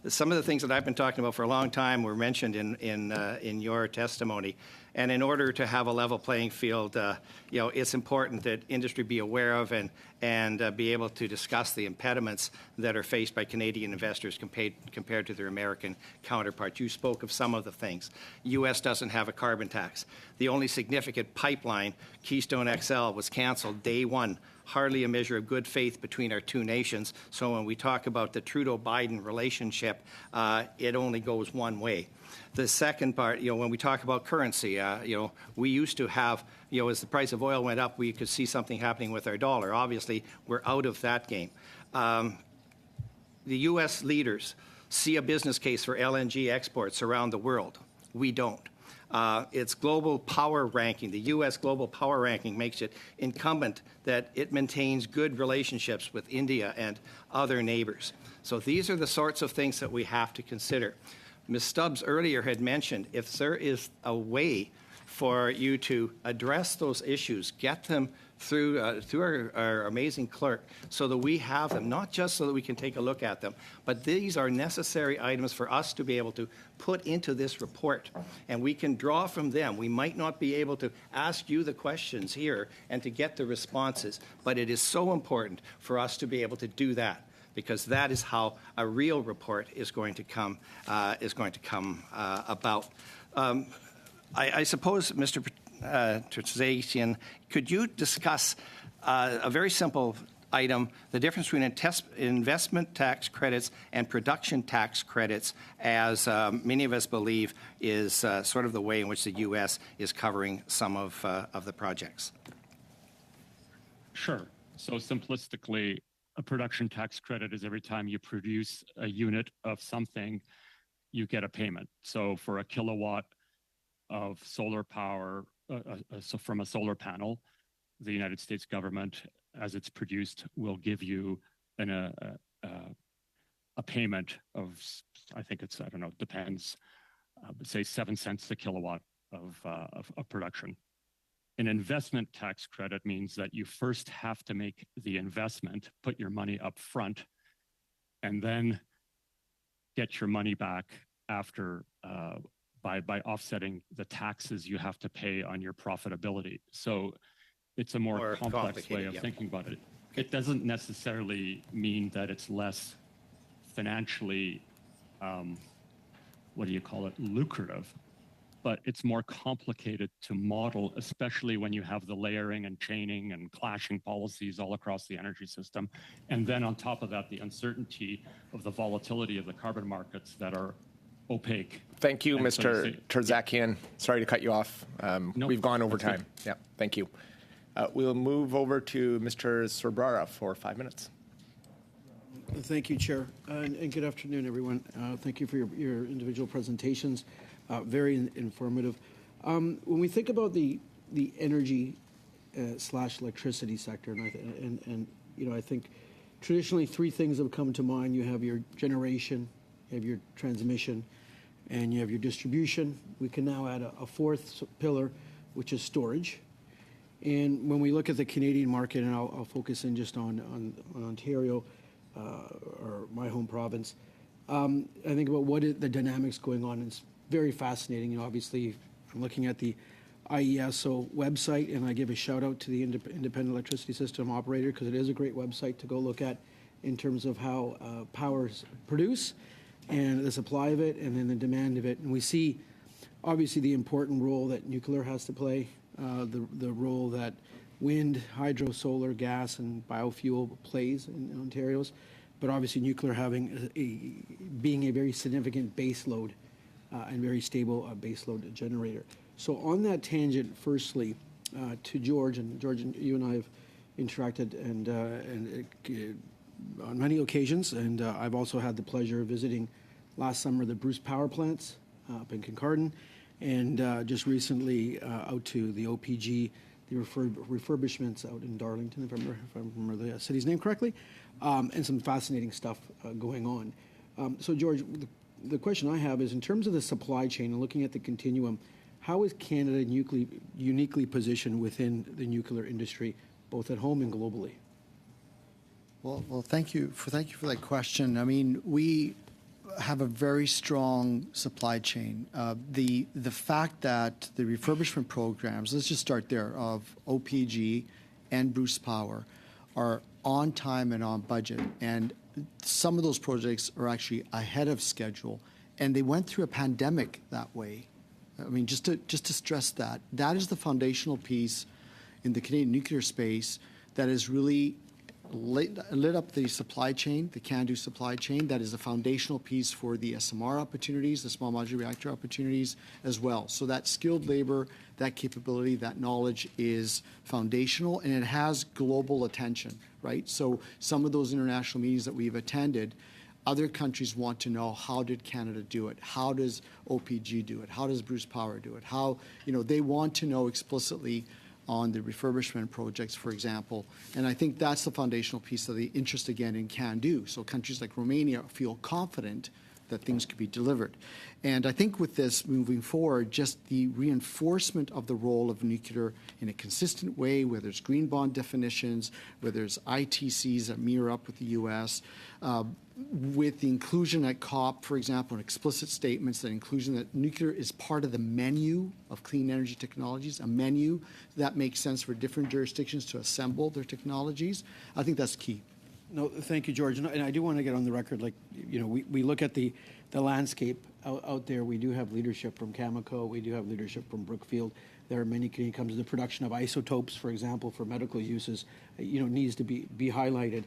some of the things that I've been talking about for a long time were mentioned in your testimony. And in order to have a level playing field, it's important that industry be aware of and be able to discuss the impediments that are faced by Canadian investors compared to their American counterparts. You spoke of some of the things. U.S. doesn't have a carbon tax. The only significant pipeline, Keystone XL, was canceled day one. Hardly a measure of good faith between our two nations. So when we talk about the Trudeau-Biden relationship, it only goes one way. The second part, when we talk about currency, we used to have, as the price of oil went up, we could see something happening with our dollar. Obviously, we're out of that game. The U.S. leaders see a business case for LNG exports around the world. We don't. Its global power ranking, the U.S. global power ranking, makes it incumbent that it maintains good relationships with India and other neighbors. So these are the sorts of things that we have to consider. Ms. Stubbs earlier had mentioned if there is a way for you to address those issues, get them through our amazing clerk so that we have them, not just so that we can take a look at them, but these are necessary items for us to be able to put into this report, and we can draw from them. We might not be able to ask you the questions here and to get the responses, but it is so important for us to be able to do that, because that is how a real report is going to come about. I suppose, Mr. Terzikian, could you discuss a very simple item, the difference between investment tax credits and production tax credits, as many of us believe is sort of the way in which the U.S. is covering some of the projects? Sure. So simplistically, a production tax credit is every time you produce a unit of something, you get a payment. So for a kilowatt of solar power, so from a solar panel, the United States government, as it's produced, will give you a payment of, I think it's, I don't know, depends, say 7 cents a kilowatt of production. An investment tax credit means that you first have to make the investment, put your money up front, and then get your money back after by offsetting the taxes you have to pay on your profitability. So it's a more complex way of thinking about it. It doesn't necessarily mean that it's less financially, lucrative, but it's more complicated to model, especially when you have the layering and chaining and clashing policies all across the energy system. And then on top of that, the uncertainty of the volatility of the carbon markets that are opaque. Thank you, Mr. Terzikian. Sorry to cut you off. We've gone over time. Yeah, thank you. We'll move over to Mr. Sobrara for 5 minutes. Thank you, Chair, and good afternoon, everyone. Thank you for your individual presentations. Very informative. When we think about the energy slash electricity sector, and I think traditionally three things have come to mind. You have your generation, you have your transmission, and you have your distribution. We can now add a fourth pillar, which is storage. And when we look at the Canadian market, and I'll focus in just on Ontario, or my home province, I think about what is the dynamics going on. It's very fascinating. Obviously, I'm looking at the IESO website, and I give a shout out to the Independent Electricity System Operator, because it is a great website to go look at in terms of how power is produced and the supply of it, and then the demand of it. And we see, obviously, the important role that nuclear has to play, the role that wind, hydro, solar, gas, and biofuel plays in Ontario's, but obviously nuclear being a very significant base load and very stable base load generator. So on that tangent, firstly, to George, and you and I have interacted and on many occasions, and I've also had the pleasure of visiting last summer the Bruce Power Plants up in Kincardine, and just recently out to the OPG, the refurbishments out in Darlington, if I remember the city's name correctly, and some fascinating stuff going on. So George, the question I have is, in terms of the supply chain and looking at the continuum, how is Canada uniquely positioned within the nuclear industry, both at home and globally? Well, thank you for that question. I mean, we have a very strong supply chain. The fact that the refurbishment programs, let's just start there, of OPG and Bruce Power are on time and on budget, and some of those projects are actually ahead of schedule, and they went through a pandemic that way. I mean, just to stress that is the foundational piece in the Canadian nuclear space that has really lit up the supply chain, the CANDU supply chain. That is a foundational piece for the SMR opportunities, the small modular reactor opportunities as well. So that skilled labor, that capability, that knowledge is foundational, and it has global attention, right? So some of those international meetings that we've attended, other countries want to know, how did Canada do it? How does OPG do it? How does Bruce Power do it? How, they want to know explicitly on the refurbishment projects, for example. And I think that's the foundational piece of the interest, again, in CANDU. So countries like Romania feel confident that things could be delivered. And I think with this moving forward, just the reinforcement of the role of nuclear in a consistent way, whether it's green bond definitions, whether there's ITCs that mirror up with the U.S., with the inclusion at COP, for example, and explicit statements that inclusion that nuclear is part of the menu of clean energy technologies, a menu that makes sense for different jurisdictions to assemble their technologies. I think that's key. No, thank you, George. And I do want to get on the record, we look at the landscape out there. We do have leadership from Cameco. We do have leadership from Brookfield. There are many, when it comes to the production of isotopes, for example, for medical uses, needs to be highlighted.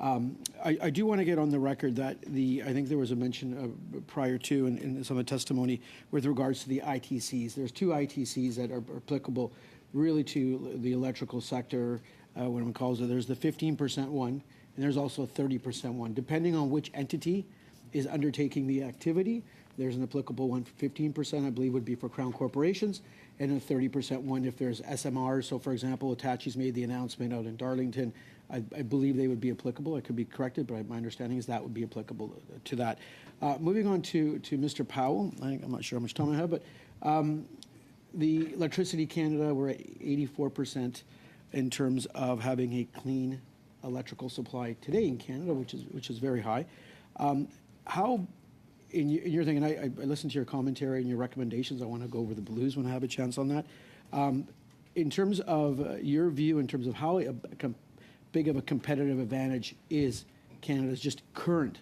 I do want to get on the record that I think there was a mention prior to in some of the testimony with regards to the ITCs. There's two ITCs that are applicable really to the electrical sector when it calls it. There's the 15% one, and there's also a 30% one. Depending on which entity is undertaking the activity, there's an applicable one for 15%, I believe would be for Crown corporations, and a 30% one if there's SMRs. So, for example, Hitachi's made the announcement out in Darlington. I believe they would be applicable. I could be corrected, but my understanding is that would be applicable to that. Moving on to Mr. Powell, I'm not sure how much time I have, but the Electricity Canada, we're at 84% in terms of having a clean electrical supply today in Canada, which is very high. How, in your thing, and I listened to your commentary and your recommendations. I want to go over the blues when I have a chance on that. In terms of your view, in terms of how big of a competitive advantage is Canada's just current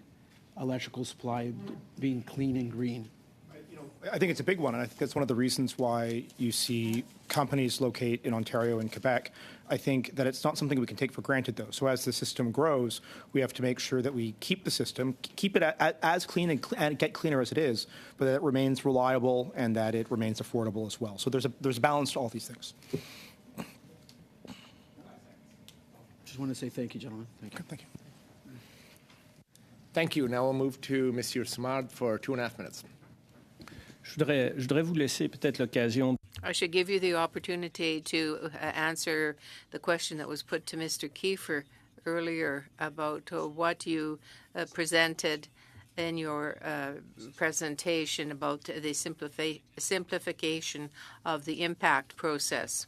electrical supply being clean and green? I think it's a big one, and I think that's one of the reasons why you see companies locate in Ontario and Quebec. I think that it's not something we can take for granted, though. So as the system grows, we have to make sure that we keep the system, keep it as clean and get cleaner as it is, but that it remains reliable and that it remains affordable as well. So there's a balance to all these things. Just want to say thank you, gentlemen. Thank you. Thank you. Thank you. Now we'll move to Monsieur Simard for 2.5 minutes. Je voudrais vous laisser peut-être l'occasion. I should give you the opportunity to answer the question that was put to Mr. Kiefer earlier about what you presented in your presentation about the simplification of the impact process.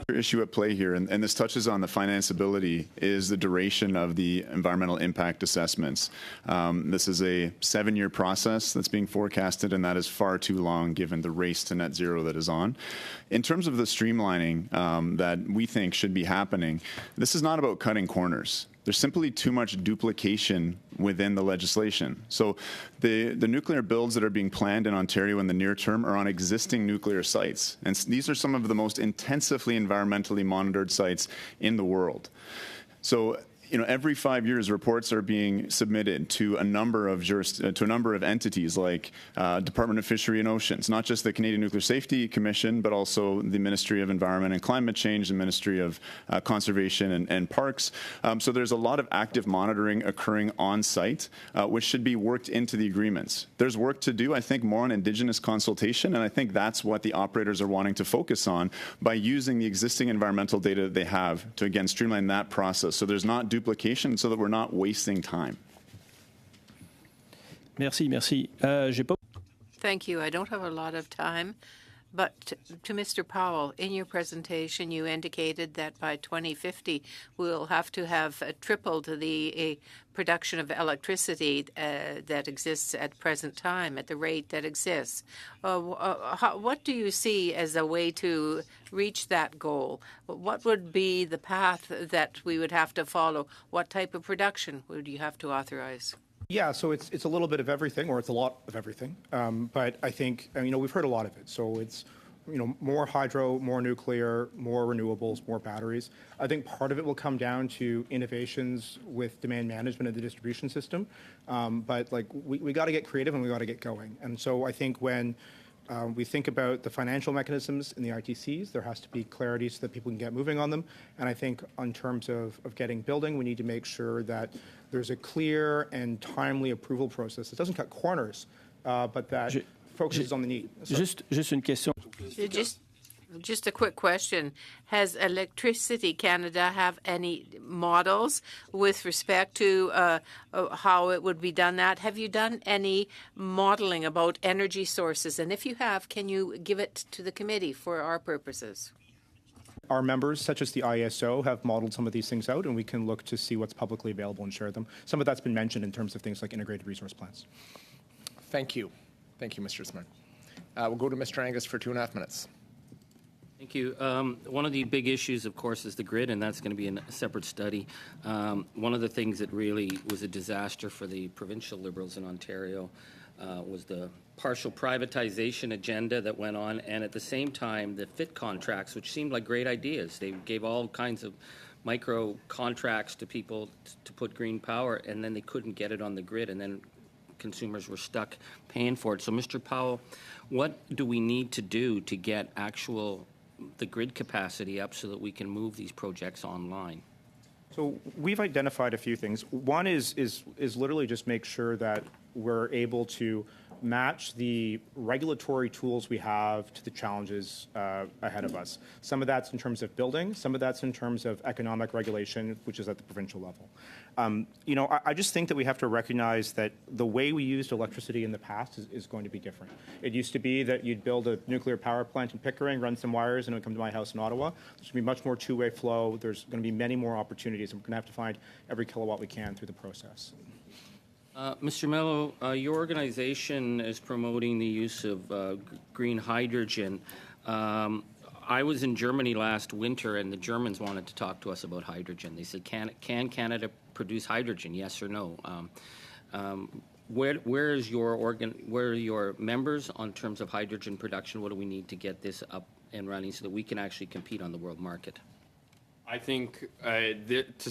The issue at play here, and this touches on the financeability, is the duration of the environmental impact assessments. This is a 7-year process that's being forecasted, and that is far too long given the race to net zero that is on. In terms of the streamlining that we think should be happening, this is not about cutting corners. There's simply too much duplication within the legislation. So the nuclear builds that are being planned in Ontario in the near term are on existing nuclear sites. And these are some of the most intensively environmentally monitored sites in the world. So every 5 years, reports are being submitted to a number of entities like Department of Fishery and Oceans, not just the Canadian Nuclear Safety Commission, but also the Ministry of Environment and Climate Change, the Ministry of Conservation and Parks. So there's a lot of active monitoring occurring on site, which should be worked into the agreements. There's work to do, I think, more on Indigenous consultation, and I think that's what the operators are wanting to focus on by using the existing environmental data that they have to, again, streamline that process so there's not duplication, so that we're not wasting time. Merci. Thank you. I don't have a lot of time, but to Mr. Powell, in your presentation, you indicated that by 2050, we'll have to have tripled the production of electricity that exists at present time at the rate that exists. What do you see as a way to reach that goal? What would be the path that we would have to follow? What type of production would you have to authorize? Yeah, so it's a little bit of everything, or it's a lot of everything. But I think, we've heard a lot of it. So it's, more hydro, more nuclear, more renewables, more batteries. I think part of it will come down to innovations with demand management of the distribution system. But we got to get creative and we got to get going. And so I think when we think about the financial mechanisms in the ITCs, there has to be clarity so that people can get moving on them. And I think in terms of getting building, we need to make sure that there's a clear and timely approval process that doesn't cut corners, but that focuses on the need. Juste une question. Just a quick question. Has Electricity Canada have any models with respect to how it would be done that? Have you done any modeling about energy sources? And if you have, can you give it to the committee for our purposes? Our members, such as the ISO, have modeled some of these things out, and we can look to see what's publicly available and share them. Some of that's been mentioned in terms of things like integrated resource plans. Thank you. Thank you, Mr. Smart. We'll go to Mr. Angus for 2.5 minutes. Thank you. One of the big issues, of course, is the grid, and that's going to be a separate study. One of the things that really was a disaster for the provincial Liberals in Ontario was the partial privatization agenda that went on, and at the same time, the FIT contracts, which seemed like great ideas. They gave all kinds of micro contracts to people to put green power, and then they couldn't get it on the grid, and then consumers were stuck paying for it. So, Mr. Powell, what do we need to do to get the grid capacity up so that we can move these projects online? So we've identified a few things. One is literally just make sure that we're able to match the regulatory tools we have to the challenges ahead of us. Some of that's in terms of building, some of that's in terms of economic regulation, which is at the provincial level. I just think that we have to recognize that the way we used electricity in the past is going to be different. It used to be that you'd build a nuclear power plant in Pickering, run some wires, and it would come to my house in Ottawa. There's going to be much more two-way flow. There's going to be many more opportunities, and we're going to have to find every kilowatt we can through the process. Mr. Mello, your organization is promoting the use of green hydrogen. I was in Germany last winter, and the Germans wanted to talk to us about hydrogen. They said, can Canada produce hydrogen, yes or no? Where are your members on terms of hydrogen production? What do we need to get this up and running so that we can actually compete on the world market? I think,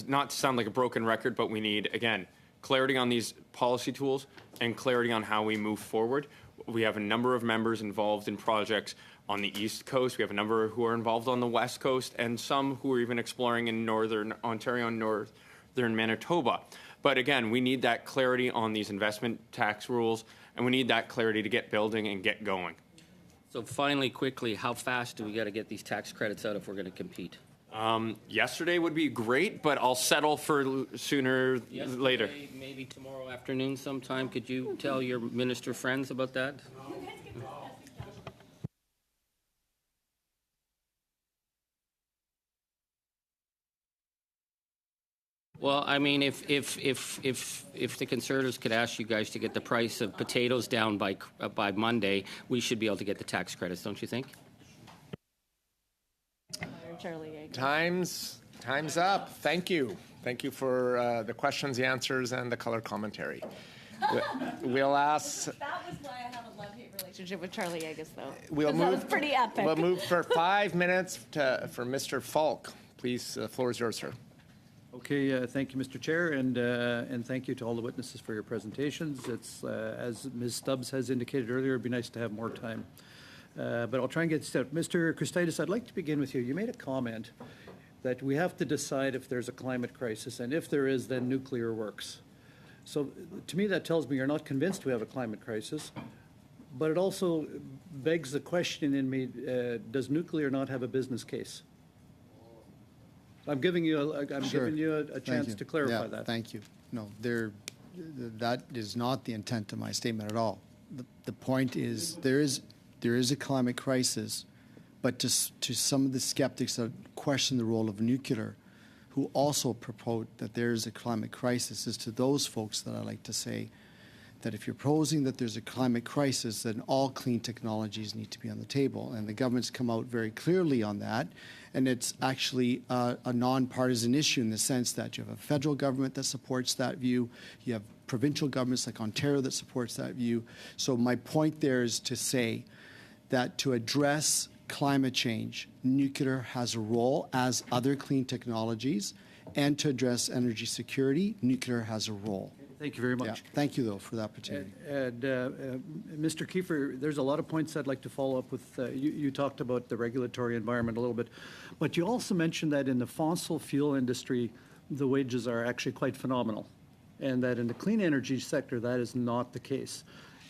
not to sound like a broken record, but we need, again, clarity on these policy tools and clarity on how we move forward. We have a number of members involved in projects on the East Coast. We have a number who are involved on the West Coast, and some who are even exploring in Northern Ontario and Northern Manitoba. But again, we need that clarity on these investment tax rules and we need that clarity to get building and get going. So finally, quickly, how fast do we got to get these tax credits out if we're going to compete? Yesterday would be great, but I'll settle for sooner later. Maybe tomorrow afternoon sometime. Could you tell your minister friends about that? Well, I mean, if the Conservatives could ask you guys to get the price of potatoes down by Monday, we should be able to get the tax credits, don't you think? Charlie Yeager. Time's up. Thank you. Thank you for the questions, the answers, and the color commentary. We'll ask. That was why I have a love-hate relationship with Charlie Yeager, though. We'll move. That was pretty epic. We'll move for 5 minutes for Mr. Falk. Please, the floor is yours, sir. Okay, thank you, Mr. Chair, and thank you to all the witnesses for your presentations. It's, as Ms. Stubbs has indicated earlier, it'd be nice to have more time. But I'll try and get started. Mr. Christidis, I'd like to begin with you. You made a comment that we have to decide if there's a climate crisis, and if there is, then nuclear works. So to me, that tells me you're not convinced we have a climate crisis, but it also begs the question in me, does nuclear not have a business case? I'm giving you a chance to clarify that. Thank you. No, that is not the intent of my statement at all. The point is there is a climate crisis, but to some of the skeptics that question the role of nuclear, who also propose that there is a climate crisis, is to those folks that I like to say that if you're proposing that there's a climate crisis, then all clean technologies need to be on the table. And the government's come out very clearly on that. And it's actually a nonpartisan issue in the sense that you have a federal government that supports that view. You have provincial governments like Ontario that supports that view. So my point there is to say that to address climate change, nuclear has a role as other clean technologies, and to address energy security, nuclear has a role. Thank you very much. Yeah. Thank you, though, for the opportunity. And Mr. Kiefer, there's a lot of points I'd like to follow up with. You talked about the regulatory environment a little bit, but you also mentioned that in the fossil fuel industry, the wages are actually quite phenomenal, and that in the clean energy sector, that is not the case.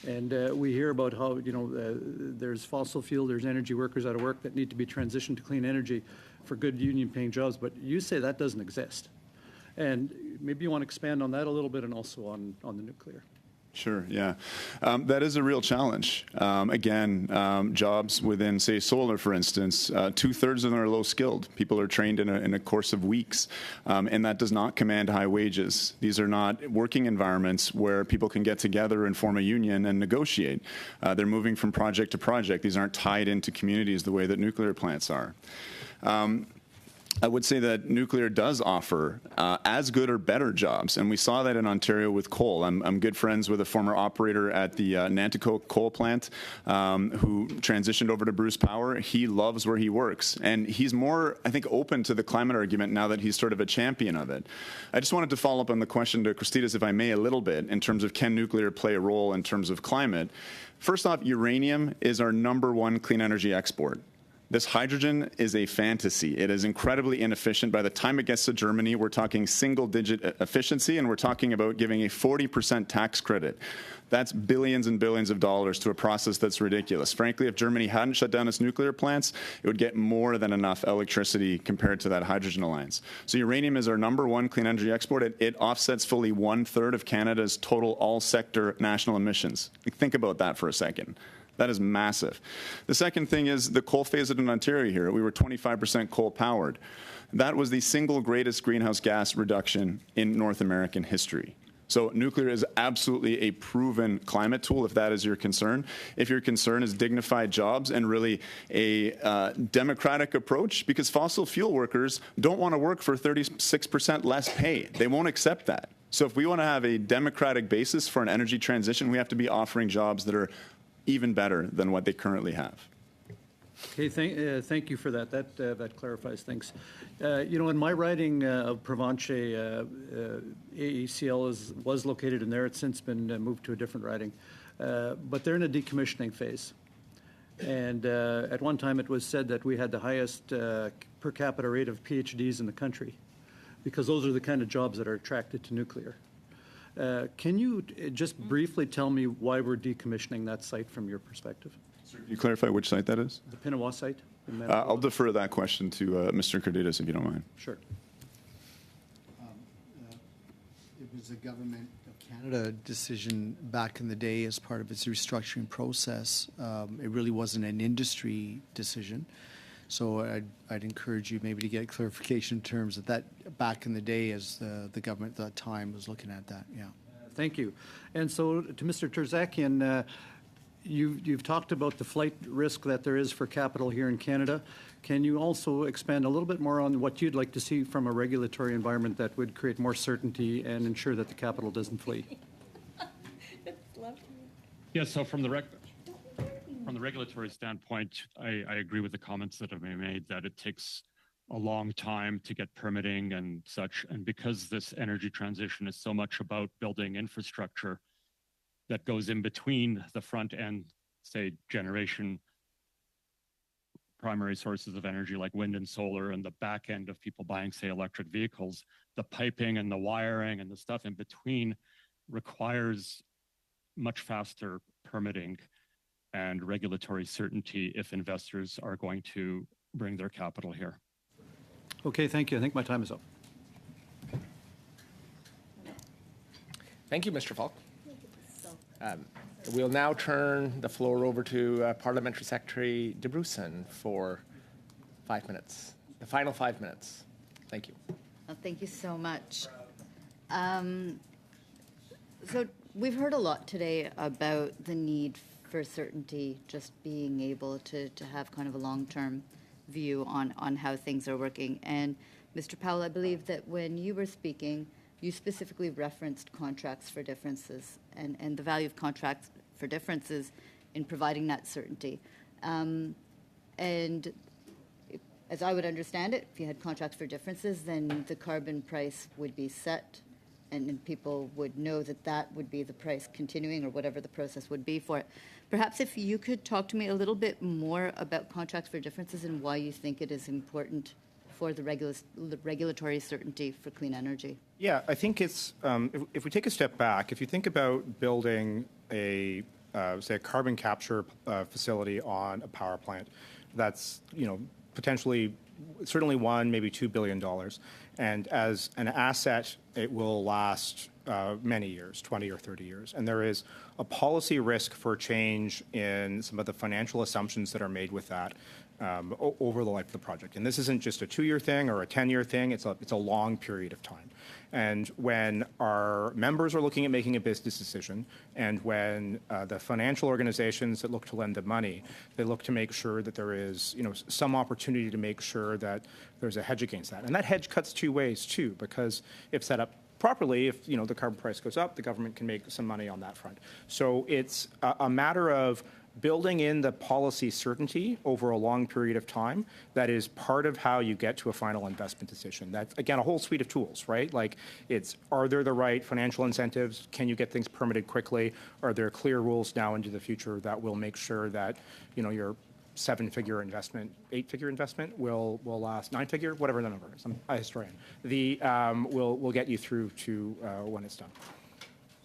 And we hear about how, there's fossil fuel, there's energy workers out of work that need to be transitioned to clean energy for good union-paying jobs, but you say that doesn't exist. And maybe you want to expand on that a little bit and also on the nuclear. Sure, yeah. That is a real challenge. Jobs within, say, solar, for instance, 2/3 of them are low-skilled. People are trained in a course of weeks, and that does not command high wages. These are not working environments where people can get together and form a union and negotiate. They're moving from project to project. These aren't tied into communities the way that nuclear plants are. I would say that nuclear does offer as good or better jobs, and we saw that in Ontario with coal. I'm good friends with a former operator at the Nanticoke coal plant who transitioned over to Bruce Power. He loves where he works, and he's more, I think, open to the climate argument now that he's sort of a champion of it. I just wanted to follow up on the question to Christidis, if I may, a little bit, in terms of can nuclear play a role in terms of climate. First off, uranium is our #1 clean energy export. This hydrogen is a fantasy. It is incredibly inefficient. By the time it gets to Germany, we're talking single-digit efficiency, and we're talking about giving a 40% tax credit. That's billions and billions of dollars to a process that's ridiculous. Frankly, if Germany hadn't shut down its nuclear plants, it would get more than enough electricity compared to that hydrogen alliance. So uranium is our #1 clean energy export. It offsets fully 1/3 of Canada's total all-sector national emissions. Think about that for a second. That is massive. The second thing is the coal phase in Ontario here. We were 25% coal powered. That was the single greatest greenhouse gas reduction in North American history. So nuclear is absolutely a proven climate tool, if that is your concern. If your concern is dignified jobs and really a democratic approach, because fossil fuel workers don't want to work for 36% less pay. They won't accept that. So if we want to have a democratic basis for an energy transition, we have to be offering jobs that are even better than what they currently have. Okay, thank you for that. That clarifies things. In my riding of Provencher, AECL was located in there. It's since been moved to a different riding. But they're in a decommissioning phase. And at one time it was said that we had the highest per capita rate of PhDs in the country, because those are the kind of jobs that are attracted to nuclear. Can you just briefly tell me why we're decommissioning that site from your perspective? Can you clarify which site that is? The Pinawa site? in I'll defer that question to Mr. Cardenas, if you don't mind. Sure. It was a government of Canada decision back in the day as part of its restructuring process. It really wasn't an industry decision. So I'd encourage you maybe to get clarification in terms of that back in the day as the government at that time was looking at that. Yeah. Thank you. And so to Mr. Terzakian, you've talked about the flight risk that there is for capital here in Canada. Can you also expand a little bit more on what you'd like to see from a regulatory environment that would create more certainty and ensure that the capital doesn't flee? Yeah, so from the regulatory standpoint, I agree with the comments that have been made that it takes a long time to get permitting and such. And because this energy transition is so much about building infrastructure that goes in between the front end, say, generation primary sources of energy like wind and solar, and the back end of people buying, say, electric vehicles, the piping and the wiring and the stuff in between requires much faster permitting and regulatory certainty if investors are going to bring their capital here. Okay, thank you. I think my time is up. Thank you, Mr. Falk. We'll now turn the floor over to Parliamentary Secretary DeBruson for 5 minutes, the final 5 minutes. Thank you. Well, thank you so much. So we've heard a lot today about the need for certainty, just being able to have kind of a long-term view on how things are working. And Mr. Powell, I believe that when you were speaking, you specifically referenced contracts for differences and the value of contracts for differences in providing that certainty. And as I would understand it, if you had contracts for differences, then the carbon price would be set and people would know that that would be the price continuing or whatever the process would be for it. Perhaps if you could talk to me a little bit more about contracts for differences and why you think it is important for the regulatory certainty for clean energy. Yeah, I think it's, if we take a step back, if you think about building a, say, a carbon capture facility on a power plant, that's, potentially, certainly $1, maybe $2 billion. And as an asset, it will last many years, 20 or 30 years. And there is a policy risk for change in some of the financial assumptions that are made with that over the life of the project. And this isn't just a 2-year thing or a 10-year thing. It's a long period of time. And when our members are looking at making a business decision, and when the financial organizations that look to lend them money, they look to make sure that there is, some opportunity to make sure that there's a hedge against that. And that hedge cuts 2 ways too, because if set up properly, if the carbon price goes up, the government can make some money on that front. So it's a matter of building in the policy certainty over a long period of time that is part of how you get to a final investment decision. That's, again, a whole suite of tools, right? Like, are there the right financial incentives? Can you get things permitted quickly? Are there clear rules now into the future that will make sure that, your 7-figure investment, 8-figure investment will last, 9-figure, whatever the number is. I'm a historian. Will get you through to when it's done.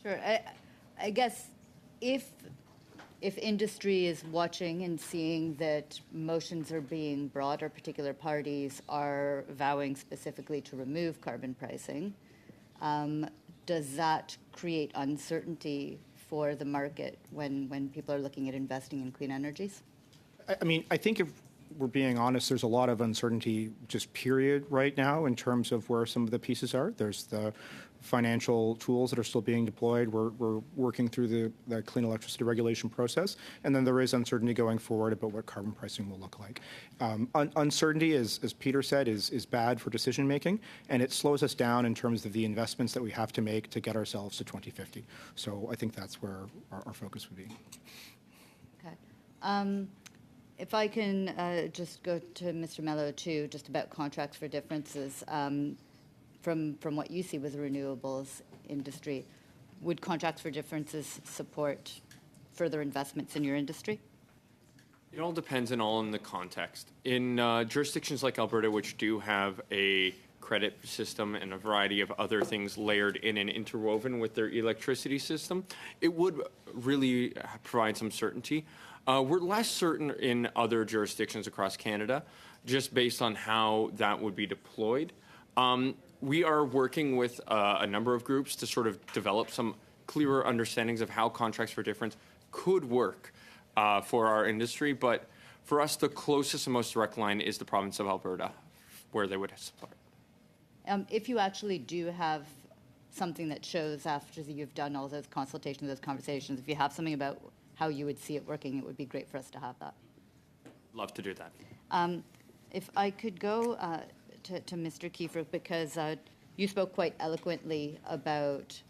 Sure. I guess if industry is watching and seeing that motions are being brought or particular parties are vowing specifically to remove carbon pricing, does that create uncertainty for the market when people are looking at investing in clean energies? I mean, I think if we're being honest, there's a lot of uncertainty just period right now in terms of where some of the pieces are. There's the financial tools that are still being deployed. We're working through the clean electricity regulation process. And then there is uncertainty going forward about what carbon pricing will look like. Uncertainty, as Peter said, is bad for decision making, and it slows us down in terms of the investments that we have to make to get ourselves to 2050. So I think that's where our focus would be. Okay. If I can just go to Mr. Mello too, just about contracts for differences. From what you see with the renewables industry, would contracts for differences support further investments in your industry? It all depends on the context. In jurisdictions like Alberta, which do have a credit system and a variety of other things layered in and interwoven with their electricity system, it would really provide some certainty. We're less certain in other jurisdictions across Canada, just based on how that would be deployed. We are working with a number of groups to sort of develop some clearer understandings of how contracts for difference could work for our industry. But for us, the closest and most direct line is the province of Alberta, where they would support. If you actually do have something that shows after you've done all those consultations, those conversations, if you have something about how you would see it working, it would be great for us to have that. Love to do that. If I could go to Mr. Kiefer, because you spoke quite eloquently about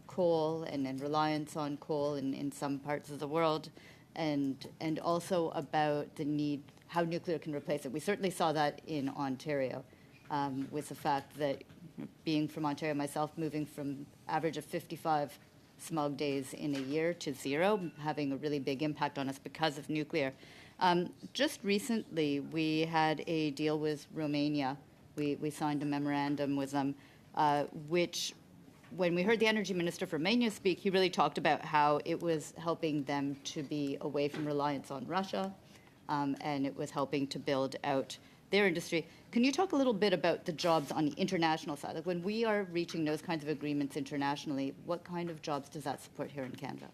coal and reliance on coal in some parts of the world, and also about the need, how nuclear can replace it. We certainly saw that in Ontario, with the fact that, being from Ontario myself, moving from average of 55 smog days in a year to 0, having a really big impact on us because of nuclear. Just recently, we had a deal with Romania. We signed a memorandum with them, which, when we heard the energy minister from Romania speak, he really talked about how it was helping them to be away from reliance on Russia, and it was helping to build out their industry. Can you talk a little bit about the jobs on the international side? Like, when we are reaching those kinds of agreements internationally, what kind of jobs does that support here in Canada?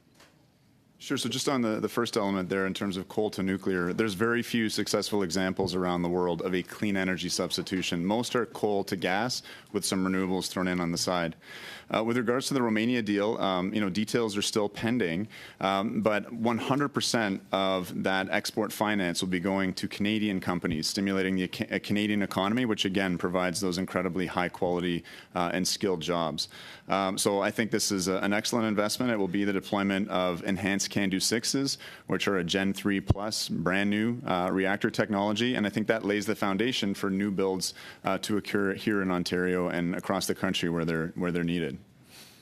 Sure. So just on the first element there in terms of coal to nuclear, there's very few successful examples around the world of a clean energy substitution. Most are coal to gas with some renewables thrown in on the side. With regards to the Romania deal, details are still pending, but 100% of that export finance will be going to Canadian companies, stimulating the Canadian economy, which again provides those incredibly high quality and skilled jobs. So I think this is an excellent investment. It will be the deployment of enhanced CANDU 6s, which are a Gen 3 plus brand new reactor technology, and I think that lays the foundation for new builds to occur here in Ontario and across the country where they're needed.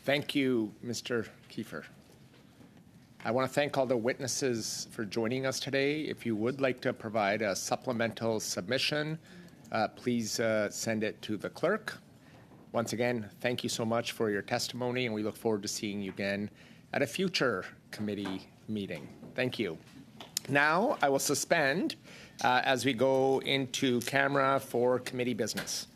Thank you, Mr. Kiefer. I want to thank all the witnesses for joining us today. If you would like to provide a supplemental submission, please send it to the clerk. Once again, thank you so much for your testimony, and we look forward to seeing you again at a future committee meeting. Thank you. Now, I will suspend as we go into camera for committee business.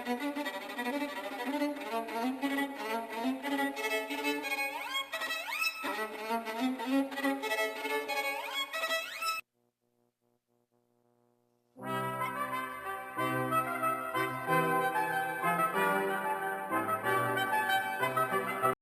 Thank you.